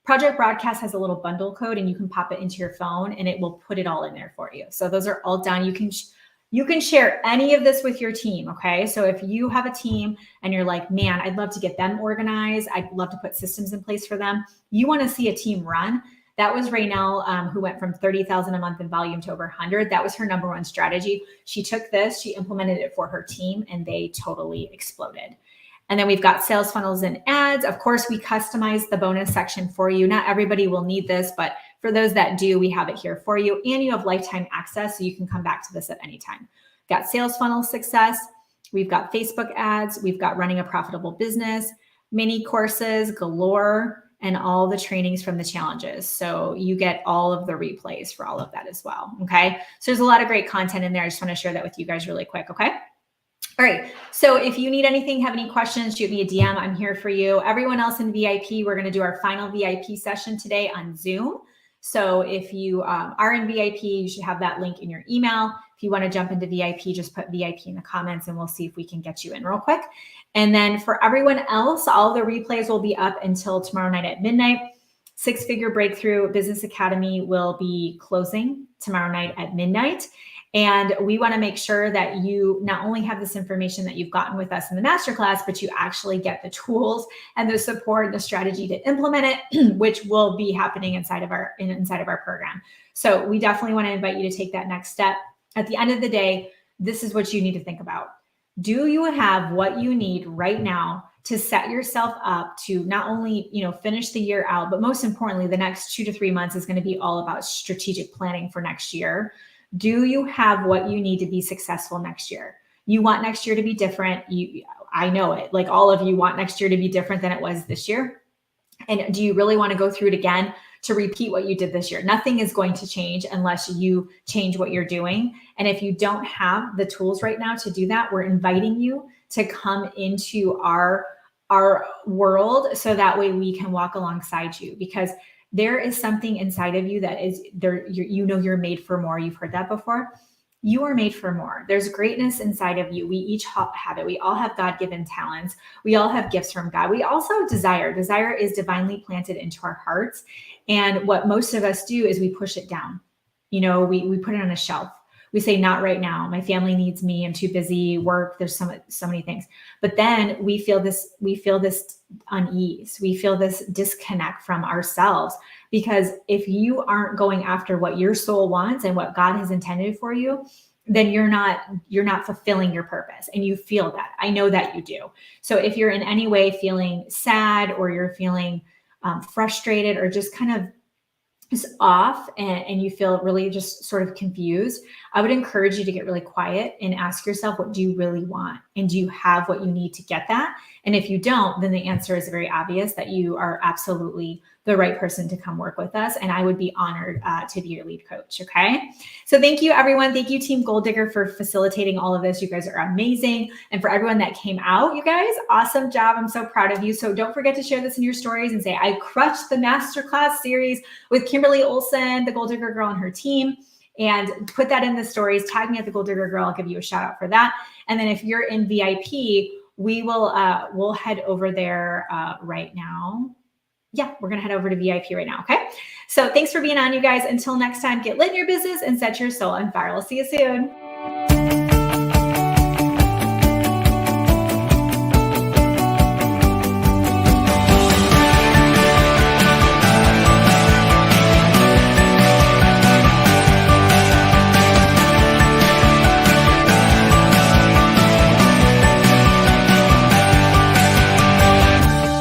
Project Broadcast has a little bundle code and you can pop it into your phone and it will put it all in there for you. So those are all done. You can share any of this with your team, okay? So if you have a team and you're like, man, I'd love to get them organized. I'd love to put systems in place for them. You want to see a team run. That was Raynell, who went from 30,000 a month in volume to over 100. That was her number one strategy. She took this, she implemented it for her team and they totally exploded. And then we've got sales funnels and ads. Of course, we customize the bonus section for you. Not everybody will need this, but for those that do, we have it here for you. And you have lifetime access, so you can come back to this at any time. We've got sales funnel success. We've got Facebook ads. We've got running a profitable business, mini courses galore, and all the trainings from the challenges. So you get all of the replays for all of that as well, okay? So there's a lot of great content in there. I just want to share that with you guys really quick, okay? All right. So if you need anything, have any questions, shoot me a DM. I'm here for you. Everyone else in VIP, we're going to do our final VIP session today on Zoom. So if you are in VIP, you should have that link in your email. If you want to jump into VIP, just put VIP in the comments and we'll see if we can get you in real quick. And then for everyone else, all the replays will be up until tomorrow night at midnight. 6-Figure Breakthrough Business Academy will be closing tomorrow night at midnight. And we want to make sure that you not only have this information that you've gotten with us in the masterclass, but you actually get the tools and the support and the strategy to implement it, which will be happening inside of our program. So we definitely want to invite you to take that next step. At the end of the day, this is what you need to think about. Do you have what you need right now to set yourself up to not only, finish the year out, but most importantly, the next 2 to 3 months is going to be all about strategic planning for next year. Do you have what you need to be successful next year? You want next year to be different. I know it. Like all of you want next year to be different than it was this year. And do you really want to go through it again to repeat what you did this year? Nothing is going to change unless you change what you're doing. And if you don't have the tools right now to do that, we're inviting you to come into our world so that way we can walk alongside you, because there is something inside of you that is there. You're made for more. You've heard that before. You are made for more. There's greatness inside of you. We each have it. We all have God-given talents. We all have gifts from God. We also have desire. Desire is divinely planted into our hearts. And what most of us do is we push it down. We put it on a shelf. We say, not right now. My family needs me. I'm too busy. Work. There's so many things. But then we feel this unease. We feel this disconnect from ourselves, because if you aren't going after what your soul wants and what God has intended for you, then you're not fulfilling your purpose. And you feel that. I know that you do. So if you're in any way feeling sad, or you're feeling frustrated, or just kind of is off and you feel really just sort of confused, I would encourage you to get really quiet and ask yourself, what do you really want? And do you have what you need to get that? And if you don't, then the answer is very obvious that you are absolutely the right person to come work with us. And I would be honored to be your lead coach. Okay. So thank you, everyone. Thank you, Team Goal Digger, for facilitating all of this. You guys are amazing. And for everyone that came out, you guys, awesome job. I'm so proud of you. So don't forget to share this in your stories and say, I crushed the Masterclass series with Kimberly Olson, the Goal Digger Girl, and her team. And put that in the stories. Tag me at the Goal Digger Girl. I'll give you a shout out for that. And then if you're in VIP, we will we'll head over there right now. Yeah, we're going to head over to VIP right now. Okay. So thanks for being on, you guys. Until next time, get lit in your business and set your soul on fire. We'll see you soon.